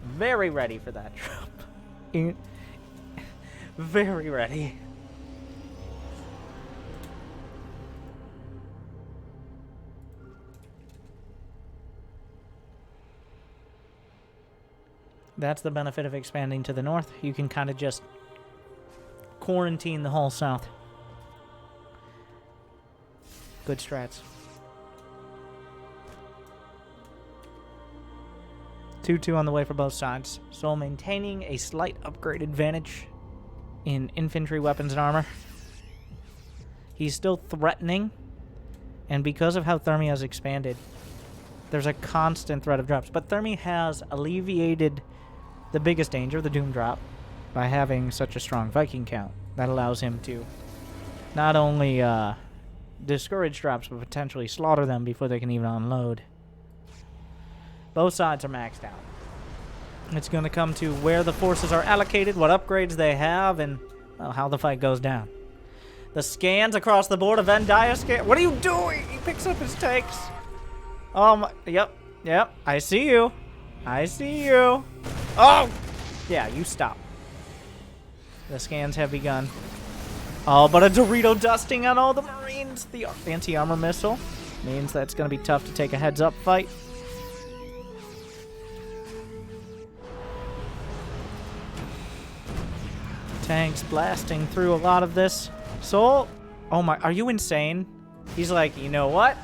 Very ready for that drop. Very ready. That's the benefit of expanding to the north. You can kind of just quarantine the whole south. Good strats. 2-2 on the way for both sides. Sol maintaining a slight upgrade advantage in infantry weapons and armor. He's still threatening, and because of how Thermi has expanded, there's a constant threat of drops. But Thermi has alleviated the biggest danger, the Doom drop, by having such a strong Viking count. That allows him to not only discourage drops, but potentially slaughter them before they can even unload. Both sides are maxed out. It's going to come to where the forces are allocated, what upgrades they have, and well, how the fight goes down. The scans across the board of Vendia scan. What are you doing? He picks up his tanks. Oh my, yep, I see you. I see you. Oh! Yeah, you stop. The scans have begun. Oh, but a Dorito dusting on all the Marines. The anti-armor missile means that's going to be tough to take a heads-up fight. Tanks blasting through a lot of this. Sol, oh my, are you insane? He's like, you know what?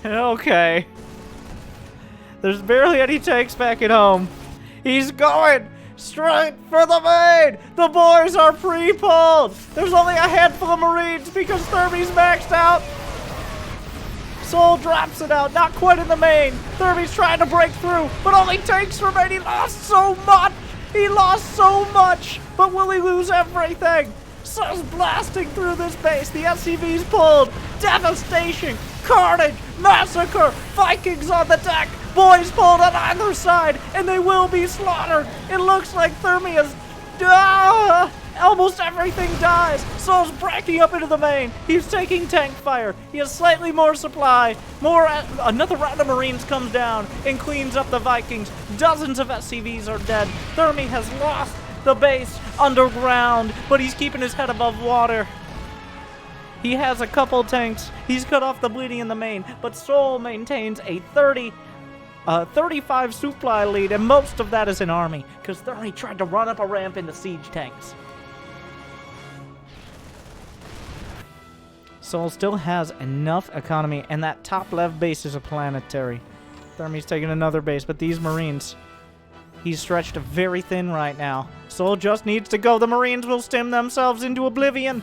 Okay. There's barely any tanks back at home. He's going. Straight for the main! The boys are pre-pulled! There's only a handful of Marines because Thermy's maxed out! Soul drops it out, not quite in the main. Thermy's trying to break through, but only tanks remain. He lost so much! He lost so much! But will he lose everything? Soul's blasting through this base. The SCV's pulled. Devastation! Carnage! Massacre! Vikings on the deck! Boys pulled on either side, and they will be slaughtered. It looks like Thermy is... almost everything dies. Soul's breaking up into the main. He's taking tank fire. He has slightly more supply. Another round of Marines comes down and cleans up the Vikings. Dozens of SCVs are dead. Thermy has lost the base underground, but he's keeping his head above water. He has a couple tanks. He's cut off the bleeding in the main, but Soul maintains a 35 supply lead, and most of that is an army, because Thermy tried to run up a ramp into siege tanks. Soul still has enough economy, and that top left base is a planetary. Thermy's taking another base, but these Marines, he's stretched very thin right now. Soul just needs to go. The Marines will stem themselves into oblivion.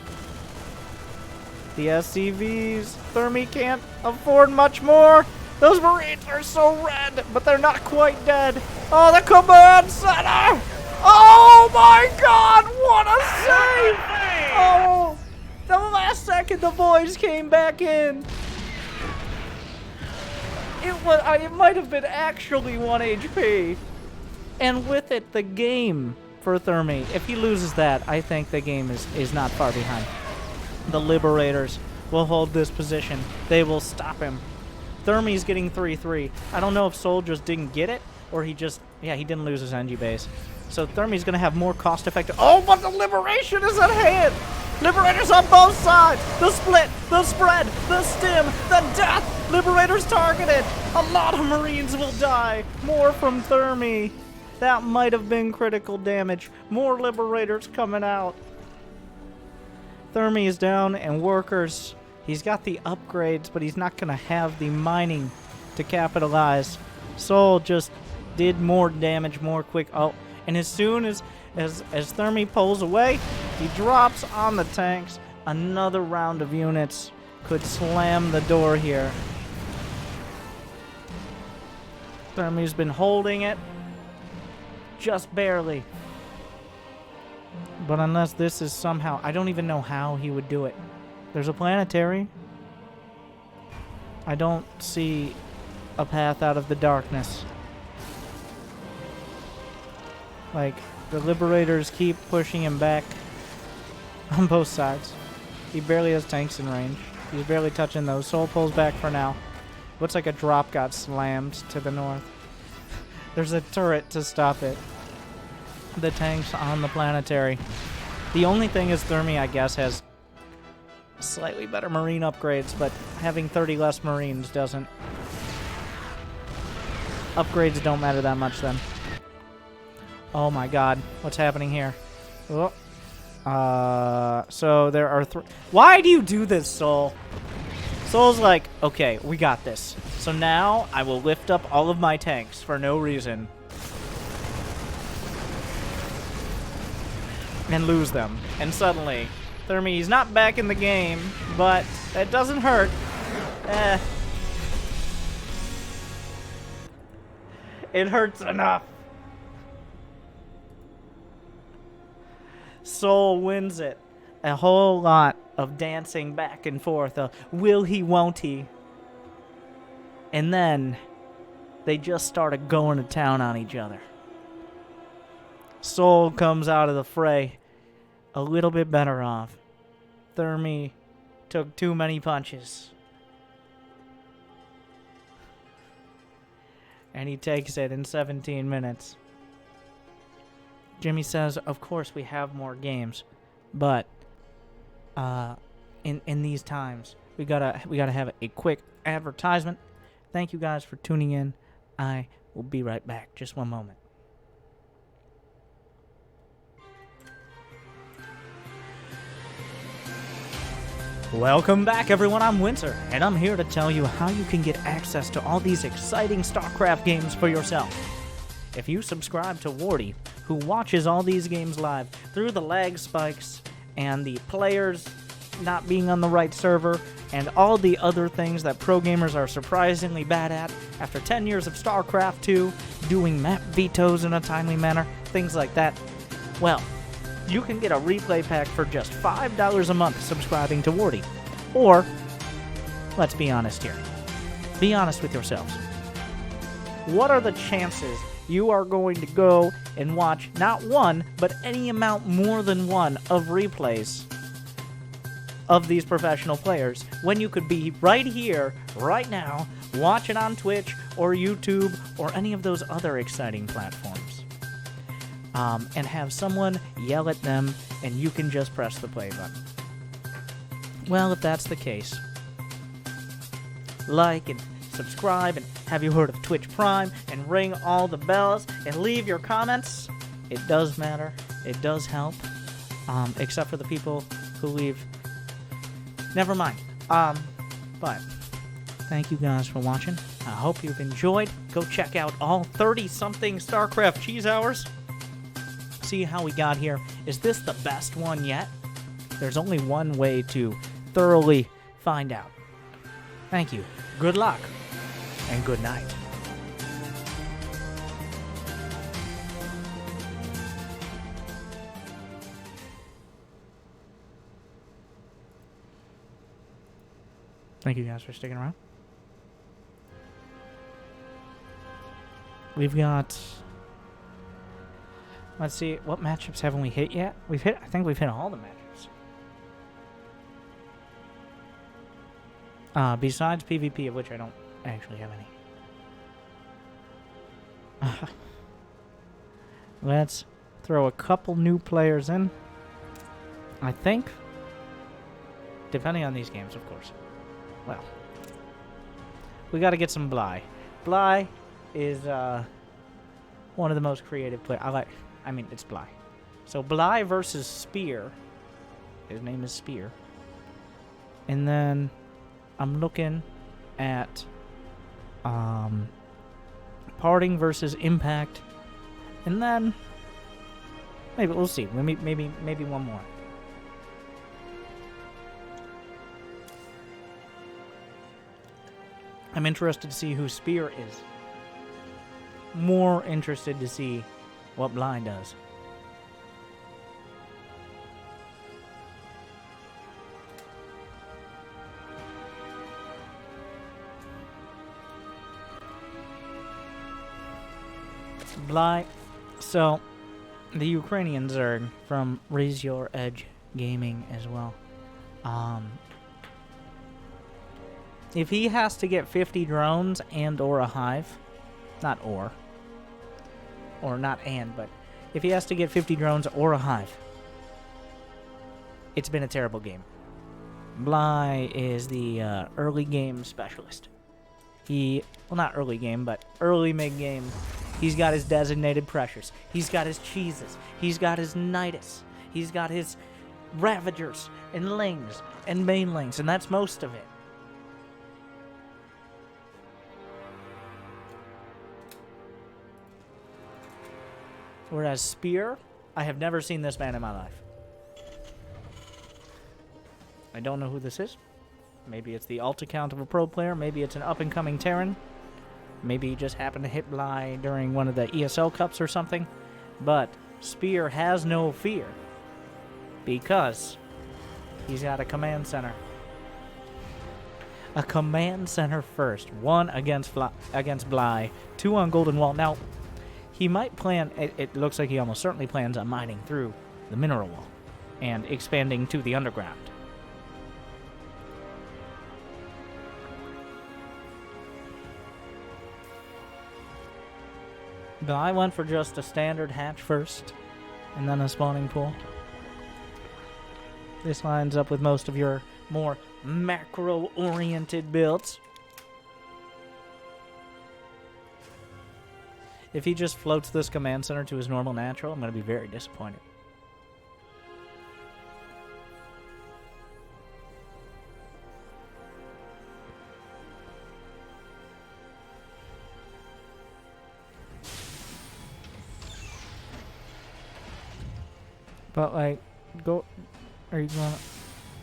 The SCVs, Thermy can't afford much more. Those Marines are so red, but they're not quite dead. Oh, the command center! Oh my God, what a save! Oh, the last second the boys came back in. It might have been actually 1 HP. And with it, the game for Thermy. If he loses that, I think the game is not far behind. The Liberators will hold this position. They will stop him. Thermy's getting 3-3. I don't know if Soul just didn't get it, or he didn't lose his NG base. So Thermy's going to have more cost-effective... Oh, but the Liberation is at hand! Liberators on both sides! The split, the spread, the stim, the death! Liberators targeted! A lot of Marines will die! More from Thermy. That might have been critical damage. More Liberators coming out. Thermy is down, and workers... He's got the upgrades, but he's not going to have the mining to capitalize. Soul just did more damage more quick. Oh, and as soon as Thermy pulls away, he drops on the tanks. Another round of units could slam the door here. Thermy's been holding it. Just barely. But unless this is somehow... I don't even know how he would do it. There's a planetary. I don't see a path out of the darkness. Like, the Liberators keep pushing him back on both sides. He barely has tanks in range. He's barely touching those. Soul pulls back for now. Looks like a drop got slammed to the north. There's a turret to stop it. The tanks on the planetary. The only thing is Thermy, I guess, has slightly better Marine upgrades, but having 30 less Marines doesn't... Upgrades don't matter that much then. Oh my God, what's happening here? Oh. So there are Why do you do this, Soul? Soul's like, okay, we got this. So now I will lift up all of my tanks for no reason. And lose them. And suddenly... Thermy, he's not back in the game, but that doesn't hurt. It hurts enough. Soul wins it. A whole lot of dancing back and forth. Will he, won't he? And then they just started going to town on each other. Soul comes out of the fray a little bit better off. Thermy took too many punches. And he takes it in 17 minutes. Jimmy says, of course we have more games, but in these times, we gotta have a quick advertisement. Thank you guys for tuning in. I will be right back. Just one moment. Welcome back, everyone. I'm Winter, and I'm here to tell you how you can get access to all these exciting StarCraft games for yourself. If you subscribe to Wardy, who watches all these games live through the lag spikes and the players not being on the right server and all the other things that pro gamers are surprisingly bad at after 10 years of Starcraft 2, doing map vetoes in a timely manner, things like that. Well, you can get a replay pack for just $5 a month subscribing to Wardy. Or, let's be honest here. Be honest with yourselves. What are the chances you are going to go and watch not one, but any amount more than one of replays of these professional players when you could be right here, right now, watching on Twitch or YouTube or any of those other exciting platforms? And have someone yell at them and you can just press the play button. Well, if that's the case, like and subscribe, and have you heard of Twitch Prime, and ring all the bells, and leave your comments. It does matter. It does help. Except for the people who leave. Never mind. But thank you guys for watching. I hope you've enjoyed. Go check out all 30-something StarCraft cheese hours. See how we got here. Is this the best one yet? There's only one way to thoroughly find out. Thank you. Good luck. And good night. Thank you guys for sticking around. We've got... Let's see, what matchups haven't we hit yet? I think we've hit all the matchups. Besides PvP, of which I don't actually have any. Let's throw a couple new players in. I think. Depending on these games, of course. Well. We gotta get some Bly. Bly is, one of the most creative players. It's Bly. So Bly versus Spear. His name is Spear. And then I'm looking at Parting versus Impact. And then maybe we'll see. Maybe one more. I'm interested to see who Spear is. More interested to see what Bly does. Bly. So, the Ukrainians are from Raise Your Edge Gaming as well. If he has to get 50 drones and or a hive, not or not and, but if he has to get 50 drones or a hive, it's been a terrible game. Bly is the early game specialist. Not early game, but early mid-game. He's got his designated pressures. He's got his cheeses. He's got his Nidus. He's got his Ravagers and Lings and Mainlings, and that's most of it. Whereas Spear, I have never seen this man in my life. I don't know who this is. Maybe it's the alt account of a pro player. Maybe it's an up-and-coming Terran. Maybe he just happened to hit Bly during one of the ESL Cups or something. But Spear has no fear. Because he's got a command center. A command center first. One against Bly. Two on Golden Wall. Now, he might plan... It looks like he almost certainly plans on mining through the mineral wall. And expanding to the underground. But I went for just a standard hatch first, and then a spawning pool. This lines up with most of your more macro-oriented builds. If he just floats this command center to his normal natural, I'm going to be very disappointed. But, like, go... Are you going to...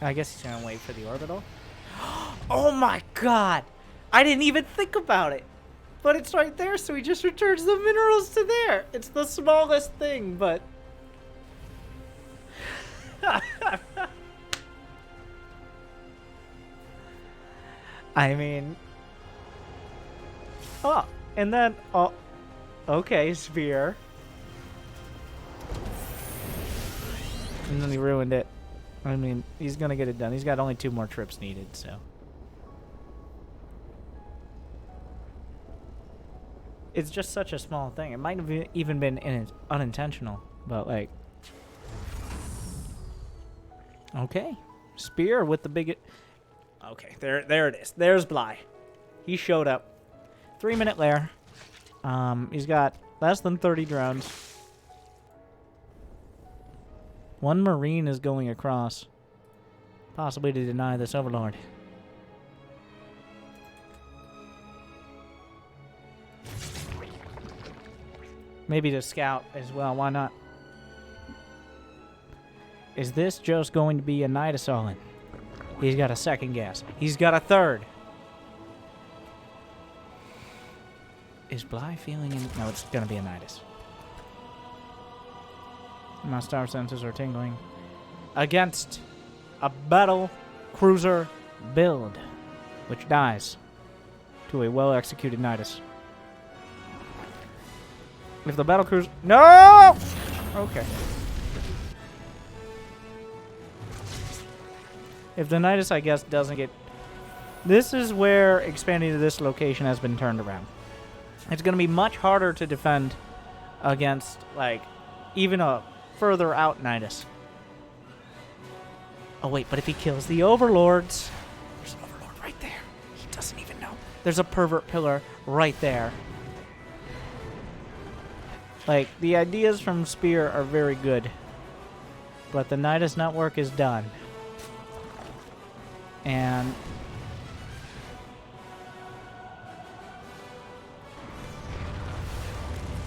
I guess he's going to wait for the orbital. Oh, my God! I didn't even think about it. But it's right there, so he just returns the minerals to there. It's the smallest thing, but... I mean... Oh, and then... Oh, okay, Spear. And then he ruined it. I mean, he's gonna get it done. He's got only 2 more trips needed, so... It's just such a small thing. It might have even been unintentional, but like... Okay. Spear with the big... Okay, there it is. There's Bly. He showed up. 3-minute lair. He's got less than 30 drones. 1 Marine is going across. Possibly to deny this Overlord. Maybe to scout as well. Why not? Is this just going to be a Nidus all-in? He's got a second guess. He's got a third. Is Bly feeling in? No, it's going to be a Nidus. My star senses are tingling. Against a battle cruiser build, which dies to a well-executed Nidus. If the battle cruiser... No! Okay. If the Nidus, I guess, doesn't get... This is where expanding to this location has been turned around. It's going to be much harder to defend against, like, even a further out Nidus. Oh, wait, but if he kills the Overlords... There's an Overlord right there. He doesn't even know. There's a pervert pillar right there. Like, the ideas from Spear are very good. But the Nidus network is done. And...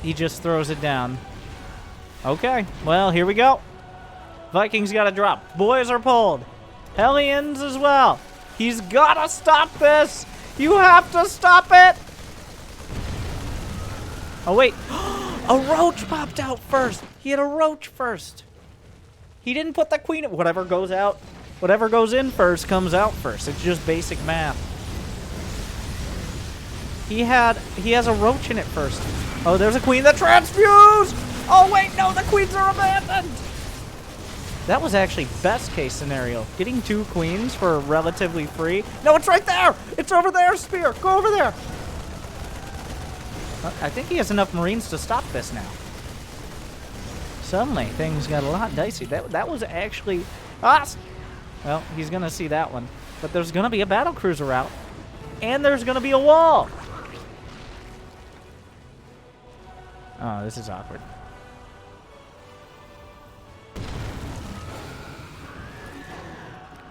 he just throws it down. Okay, well, here we go. Vikings gotta drop. Boys are pulled. Hellions as well. He's gotta stop this. You have to stop it. Oh, wait. A roach popped out first. He had a roach first. He didn't put the queen... Whatever goes out, whatever goes in first comes out first. It's just basic math. He has a roach in it first. Oh, there's a queen that transfused! Oh, wait, no, the queens are abandoned! That was actually best case scenario. Getting 2 queens for relatively free. No, it's right there! It's over there, Spear! Go over there! I think he has enough Marines to stop this now. Suddenly, things got a lot dicey. That was actually... Well, he's going to see that one. But there's going to be a battlecruiser out. And there's going to be a wall! Oh, this is awkward.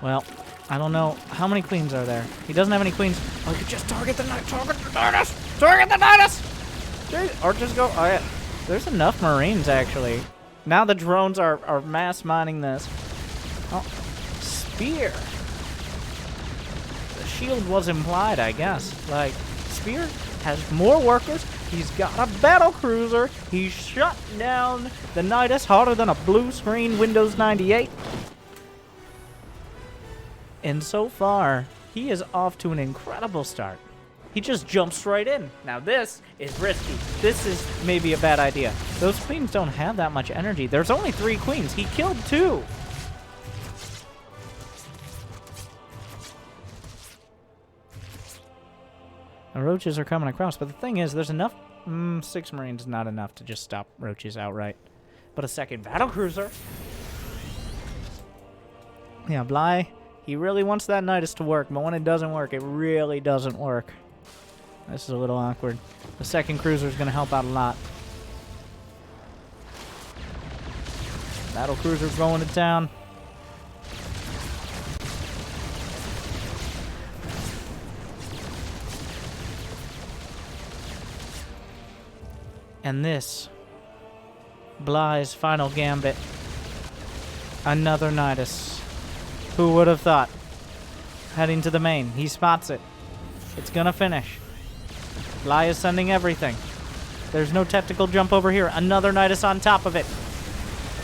Well, I don't know. How many queens are there? He doesn't have any queens. Oh, he could just target the Nidus! Target the Nidus! Or just go... Oh, yeah. There's enough Marines, actually. Now the drones are mass mining this. Oh, Spear. The shield was implied, I guess. Like, Spear has more workers. He's got a battle cruiser. He's shut down the Nidus harder than a blue screen Windows 98. And so far, he is off to an incredible start. He just jumps right in. Now this is risky. This is maybe a bad idea. Those queens don't have that much energy. There's only 3 queens. He killed 2. The roaches are coming across, but the thing is, there's enough... 6 Marines is not enough to just stop roaches outright. But a second battlecruiser? Yeah, Bly, he really wants that Nidus to work, but when it doesn't work, it really doesn't work. This is a little awkward. The second cruiser is going to help out a lot. Battlecruiser's going to town. And this, Bly's final gambit. Another Nidus. Who would have thought? Heading to the main. He spots it. It's gonna finish. Bly is sending everything. There's no tactical jump over here. Another Nidus on top of it.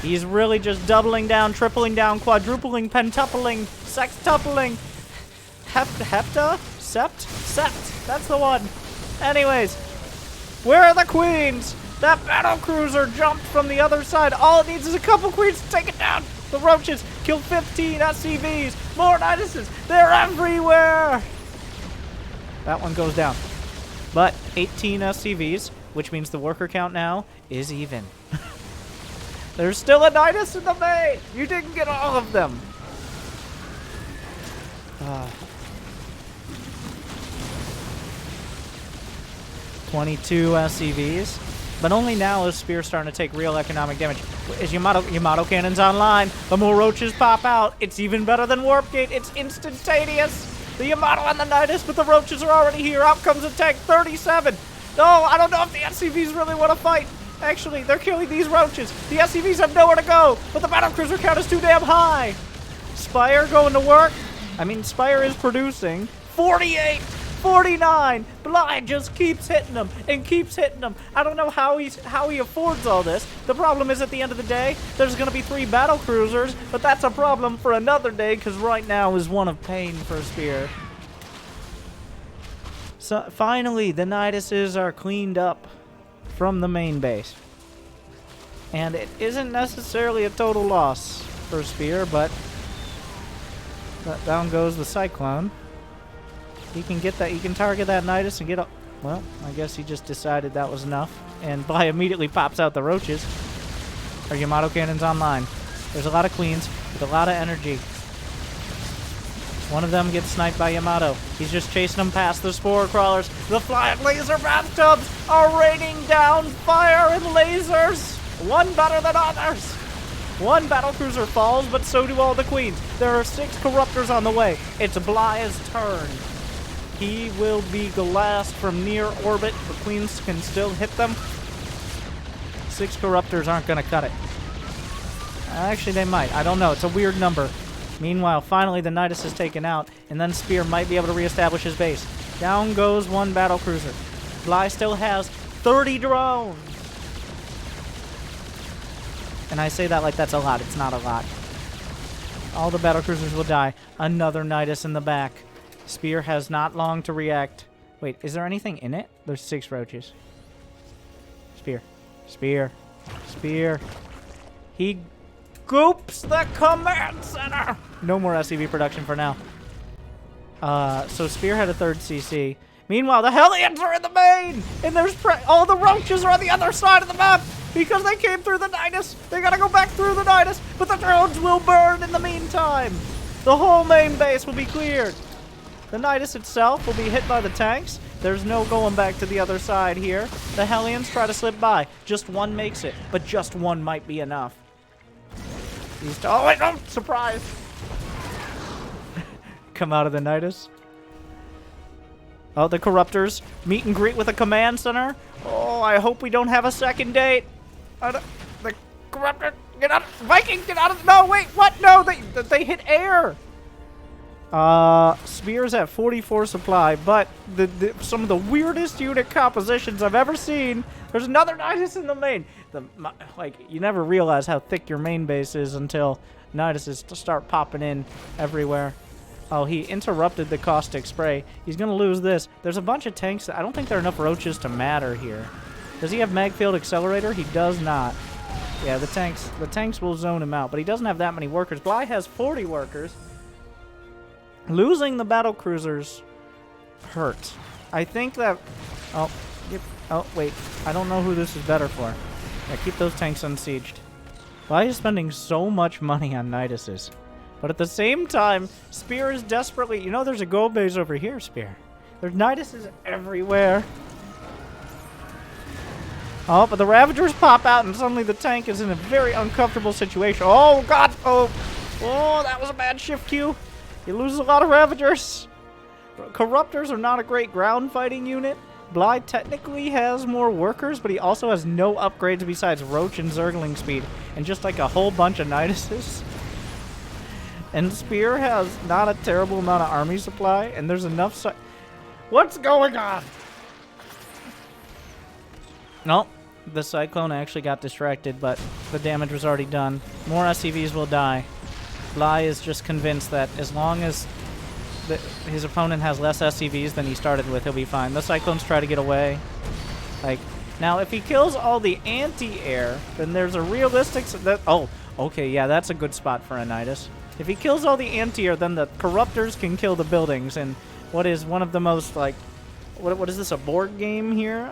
He's really just doubling down, tripling down, quadrupling, pentupling, sextupling. Hepta? Sept? That's the one. Anyways, where are the queens? That battle cruiser jumped from the other side. All it needs is a couple queens to take it down. The roaches kill 15 SCVs. More Niduses. They're everywhere. That one goes down. But 18 SCVs, which means the worker count now is even. There's still a Nidus in the main. You didn't get all of them. 22 SCVs. But only now is Spear starting to take real economic damage. Is Yamato cannons online? The more roaches pop out. It's even better than Warp Gate. It's instantaneous. The Yamato and the Nidus, but the roaches are already here. Out comes a tank, 37. No, I don't know if the SCVs really want to fight. Actually, they're killing these roaches. The SCVs have nowhere to go, but the battlecruiser count is too damn high. Spire going to work. I mean, Spire is producing 48, 49. Bly just keeps hitting them and keeps hitting them. I don't know how he affords all this. The problem is, at the end of the day, there's going to be 3 battlecruisers, but that's a problem for another day, because right now is one of pain for Spear. So finally, the Niduses are cleaned up from the main base. And it isn't necessarily a total loss for Spear, but down goes the Cyclone. He can get that. He can target that Nidus and get up. Well, I guess he just decided that was enough. And Bly immediately pops out the roaches. Our Yamato cannons online. There's a lot of queens with a lot of energy. One of them gets sniped by Yamato. He's just chasing them past the spore crawlers. The flying laser bathtubs are raining down fire and lasers. One better than others. One battlecruiser falls, but so do all the queens. There are 6 corruptors on the way. It's Bly's turn. He will be glassed from near orbit. The queens can still hit them. 6 corruptors aren't going to cut it. Actually, they might. I don't know. It's a weird number. Meanwhile, finally, the Nidus is taken out, and then Spear might be able to reestablish his base. Down goes one battlecruiser. Bly still has 30 drones. And I say that like that's a lot. It's not a lot. All the battlecruisers will die. Another Nidus in the back. Spear has not long to react. Wait, is there anything in it? There's 6 roaches. Spear. Spear. Spear. He goops the command center. No more SCV production for now. So Spear had a 3rd CC. Meanwhile, the Hellions are in the main, and there's all the roaches are on the other side of the map because they came through the Nidus. They gotta go back through the Nidus, but the drones will burn in the meantime. The whole main base will be cleared. The Nidus itself will be hit by the tanks. There's no going back to the other side here. The Hellions try to slip by. Just one makes it, but just one might be enough. Oh, wait, no! Surprise! Come out of the Nidus. Oh, the Corruptors. Meet and greet with a command center. Oh, I hope we don't have a second date. The Corruptor, get out! Viking, get out of! No, wait, what? No, they hit air. Spear's at 44 supply, but some of the weirdest unit compositions I've ever seen. There's another Nidus in the main. Like, you never realize how thick your main base is until Niduses start popping in everywhere. Oh, he interrupted the caustic spray. He's gonna lose this. There's a bunch of tanks. I don't think there are enough roaches to matter here. Does he have Magfield Accelerator? He does not. Yeah, the tanks will zone him out, but he doesn't have that many workers. Bly has 40 workers. Losing the battle cruisers hurt. I think that... Oh, wait. I don't know who this is better for. Yeah, keep those tanks unsieged. Bly is spending so much money on Niduses. But at the same time, Spear is desperately... You know, there's a gold base over here, Spear. There's Niduses everywhere. Oh, but the Ravagers pop out, and suddenly the tank is in a very uncomfortable situation. Oh, God! Oh, that was a bad shift queue. He loses a lot of Ravagers. Corruptors are not a great ground fighting unit. Bly technically has more workers, but he also has no upgrades besides Roach and Zergling speed, and just like a whole bunch of Niduses. And Spear has not a terrible amount of army supply, and there's enough What's going on? Nope. The Cyclone actually got distracted, but the damage was already done. More SCVs will die. Bly is just convinced that as long as his opponent has less SCVs than he started with, he'll be fine. The Cyclones try to get away. Like, now, if he kills all the anti-air, then there's a realistic... Oh, okay, yeah, that's a good spot for a Nidus. If he kills all the anti-air, then the Corruptors can kill the buildings, and what is one of the most, like... What is this, a board game here?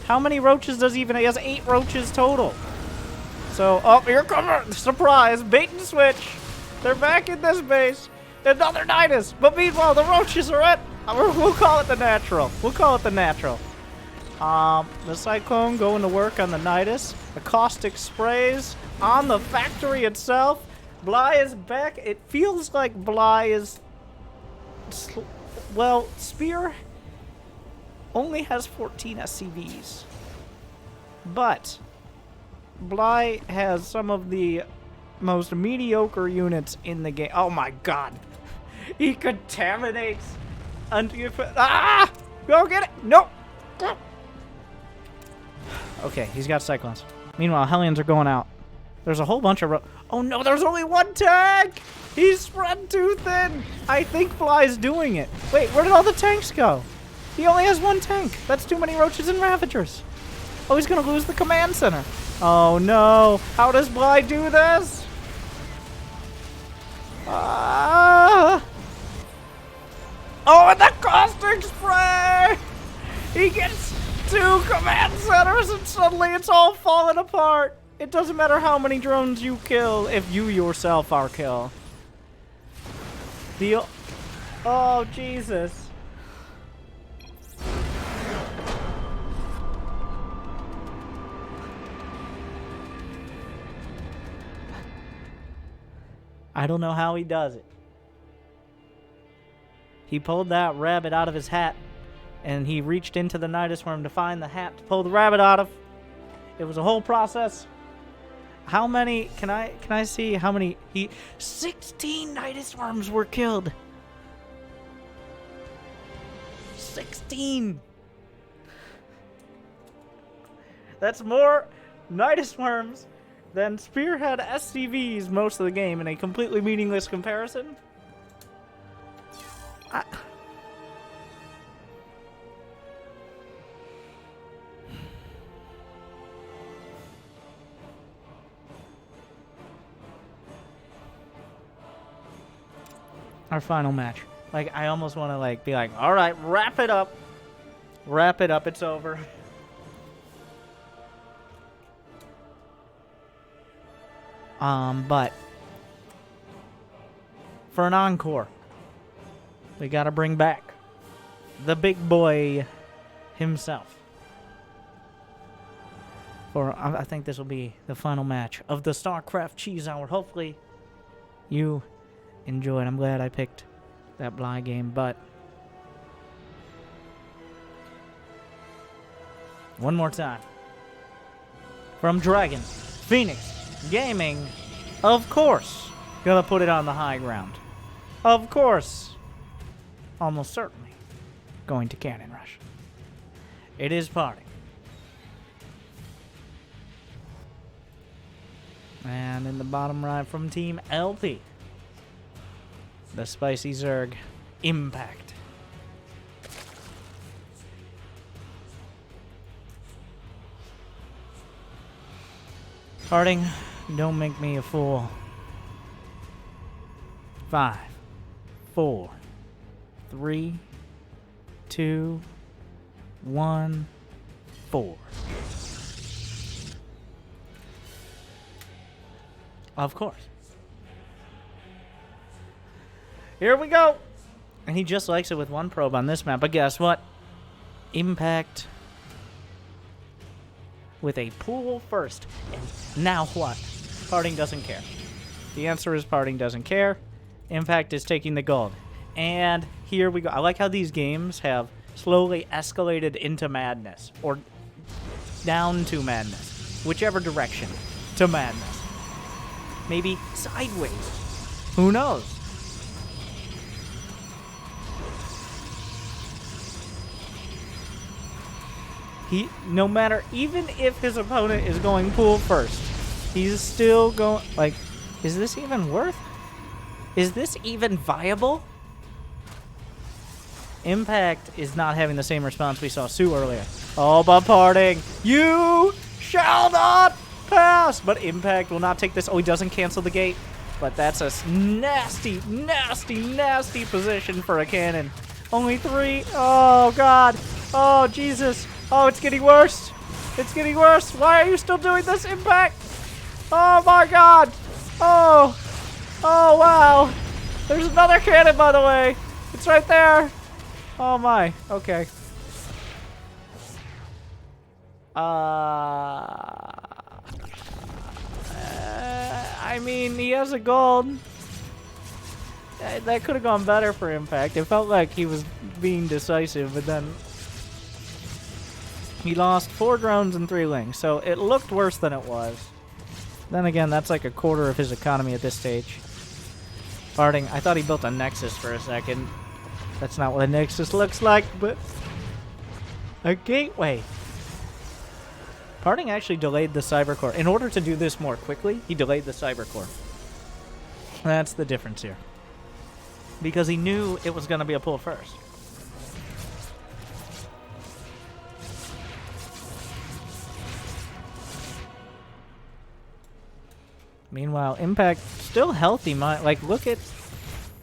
How many roaches does he even... He has 8 roaches total. So, oh, here comes... Surprise! Bait and switch! They're back in this base. Another Nidus! But meanwhile, the roaches are at... We'll call it the natural. We'll call it the natural. The Cyclone going to work on the Nidus. The caustic sprays on the factory itself. Bly is back. It feels like Bly is... Well, Spear only has 14 SCVs. But Bly has some of the most mediocre units in the game. Oh my god. He contaminates. Ah! Go get it! Nope! Okay, he's got Cyclones. Meanwhile, Hellions are going out. There's a whole bunch of... Oh no, there's only one tank! He's spread too thin! I think Bly's doing it. Wait, where did all the tanks go? He only has one tank. That's too many Roaches and Ravagers. Oh, he's gonna lose the command center. Oh no. How does Bly do this? Oh, and the caustic spray! He gets 2 command centers and suddenly it's all falling apart. It doesn't matter how many drones you kill if you yourself are killed. Oh, Jesus. I don't know how he does it. He pulled that rabbit out of his hat, and he reached into the Nidus worm to find the hat to pull the rabbit out of. It was a whole process. How many, can I see how many, 16 Nidus worms were killed. 16. That's more Nidus worms than Spear had SCVs most of the game in a completely meaningless comparison. Our final match. Like, I almost want to, like, be like, all right, wrap it up. Wrap it up. It's over. But for an encore, we got to bring back the big boy himself. I think this will be the final match of the Starcraft Cheese Hour. Hopefully you enjoyed. I'm glad I picked that Bly game, but one more time. From Dragon Phoenix Gaming, of course, gonna put it on the high ground. Of course, almost certainly going to Cannon Rush. It is party. And in the bottom right from Team LP, the Spicy Zerg Impact. Harding, don't make me a fool. 5, 4, 3, 2, 1, 4. Of course. Here we go. And he just likes it with one probe on this map. But guess what? Impact with a pool first. And now what? Parting doesn't care. The answer is Parting doesn't care. Impact is taking the gold. And here we go. I like how these games have slowly escalated into madness. Or down to madness. Whichever direction. To madness. Maybe sideways. Who knows? No matter, even if his opponent is going pool first, he's still going, like, is this even worth? Is this even viable? Impact is not having the same response we saw Sue earlier. Oh, but parting, you shall not pass! But Impact will not take this. Oh, he doesn't cancel the gate. But that's a nasty, nasty, nasty position for a cannon. Only 3. Oh, God. Oh, Jesus. Oh, it's getting worse. It's getting worse. Why are you still doing this, Impact? Oh, my God. Oh. Oh, wow. There's another cannon, by the way. It's right there. Oh, my. Okay. I mean, he has a gold. That could have gone better for Impact. It felt like he was being decisive, but then he lost 4 drones and 3 links, so it looked worse than it was. Then again, that's like a quarter of his economy at this stage. Parting, I thought he built a Nexus for a second. That's not what a Nexus looks like, but a gateway. Parting actually delayed the Cyber Core. In order to do this more quickly, he delayed the Cyber Core. That's the difference here. Because he knew it was going to be a pull first. Meanwhile, Impact still healthy. Like, look at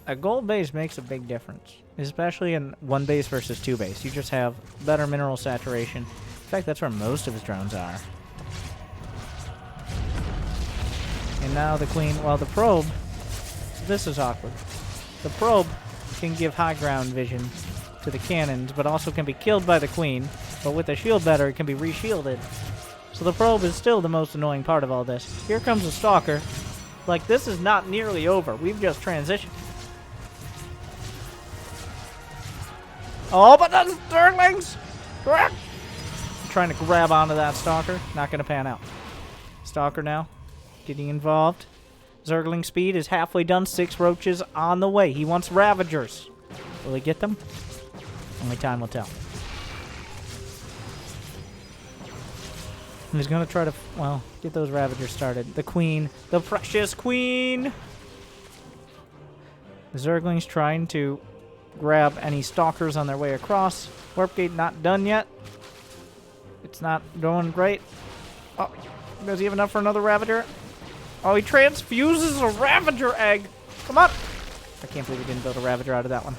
a gold base makes a big difference, especially in 1 base versus 2 base. You just have better mineral saturation. In fact, that's where most of his drones are. And now the Queen, well, the probe, this is awkward. The probe can give high ground vision to the cannons, but also can be killed by the Queen. But with the shield better, it can be re-shielded. So the probe is still the most annoying part of all this. Here comes the Stalker. Like, this is not nearly over. We've just transitioned. Oh, but that's Zerglings! Trying to grab onto that Stalker. Not going to pan out. Stalker now getting involved. Zergling speed is halfway done. 6 roaches on the way. He wants Ravagers. Will he get them? Only time will tell. He's going to try to, well, get those Ravagers started. The Queen. The precious Queen! The Zergling's trying to grab any Stalkers on their way across. Warp gate not done yet. It's not going great. Oh, does he have enough for another Ravager? Oh, he transfuses a Ravager egg. Come on. I can't believe he didn't build a Ravager out of that one.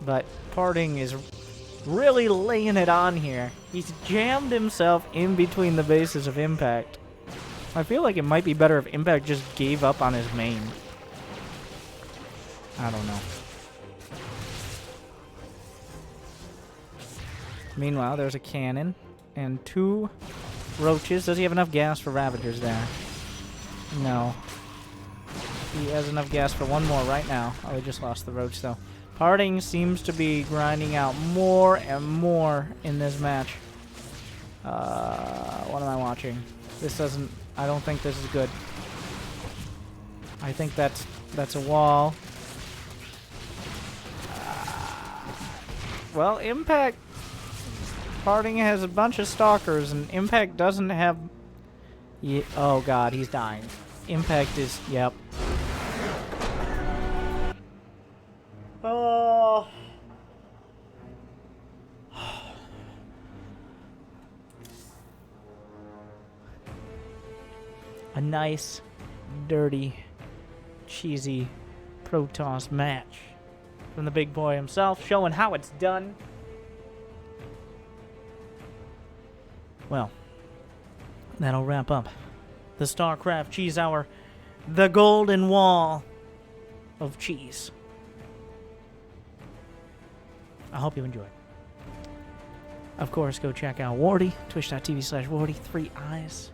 But Parting is really laying it on here. He's jammed himself in between the bases of Impact. I feel like it might be better if Impact just gave up on his main. I don't know. Meanwhile, there's a cannon and 2 roaches. Does he have enough gas for Ravagers there? No. He has enough gas for 1 more right now. Oh, he just lost the roach, though. Parting seems to be grinding out more and more in this match. What am I watching? This doesn't... I don't think this is good. I think that's a wall. Well, Impact... Parting has a bunch of Stalkers, and Impact doesn't have... Oh, God, he's dying. Impact is... Yep. Oh. A nice, dirty, cheesy Protoss match from the big boy himself, showing how it's done. Well, that'll wrap up the StarCraft Cheese Hour, the golden wall of cheese. I hope you enjoyed. Of course, go check out Wardy, twitch.tv/Wardy, 3 eyes.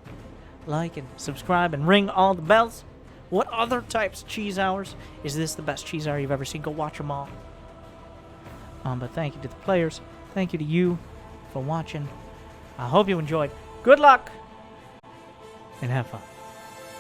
Like and subscribe and ring all the bells. What other types of cheese hours? Is this the best cheese hour you've ever seen? Go watch them all. But thank you to the players. Thank you to you for watching. I hope you enjoyed. Good luck and have fun.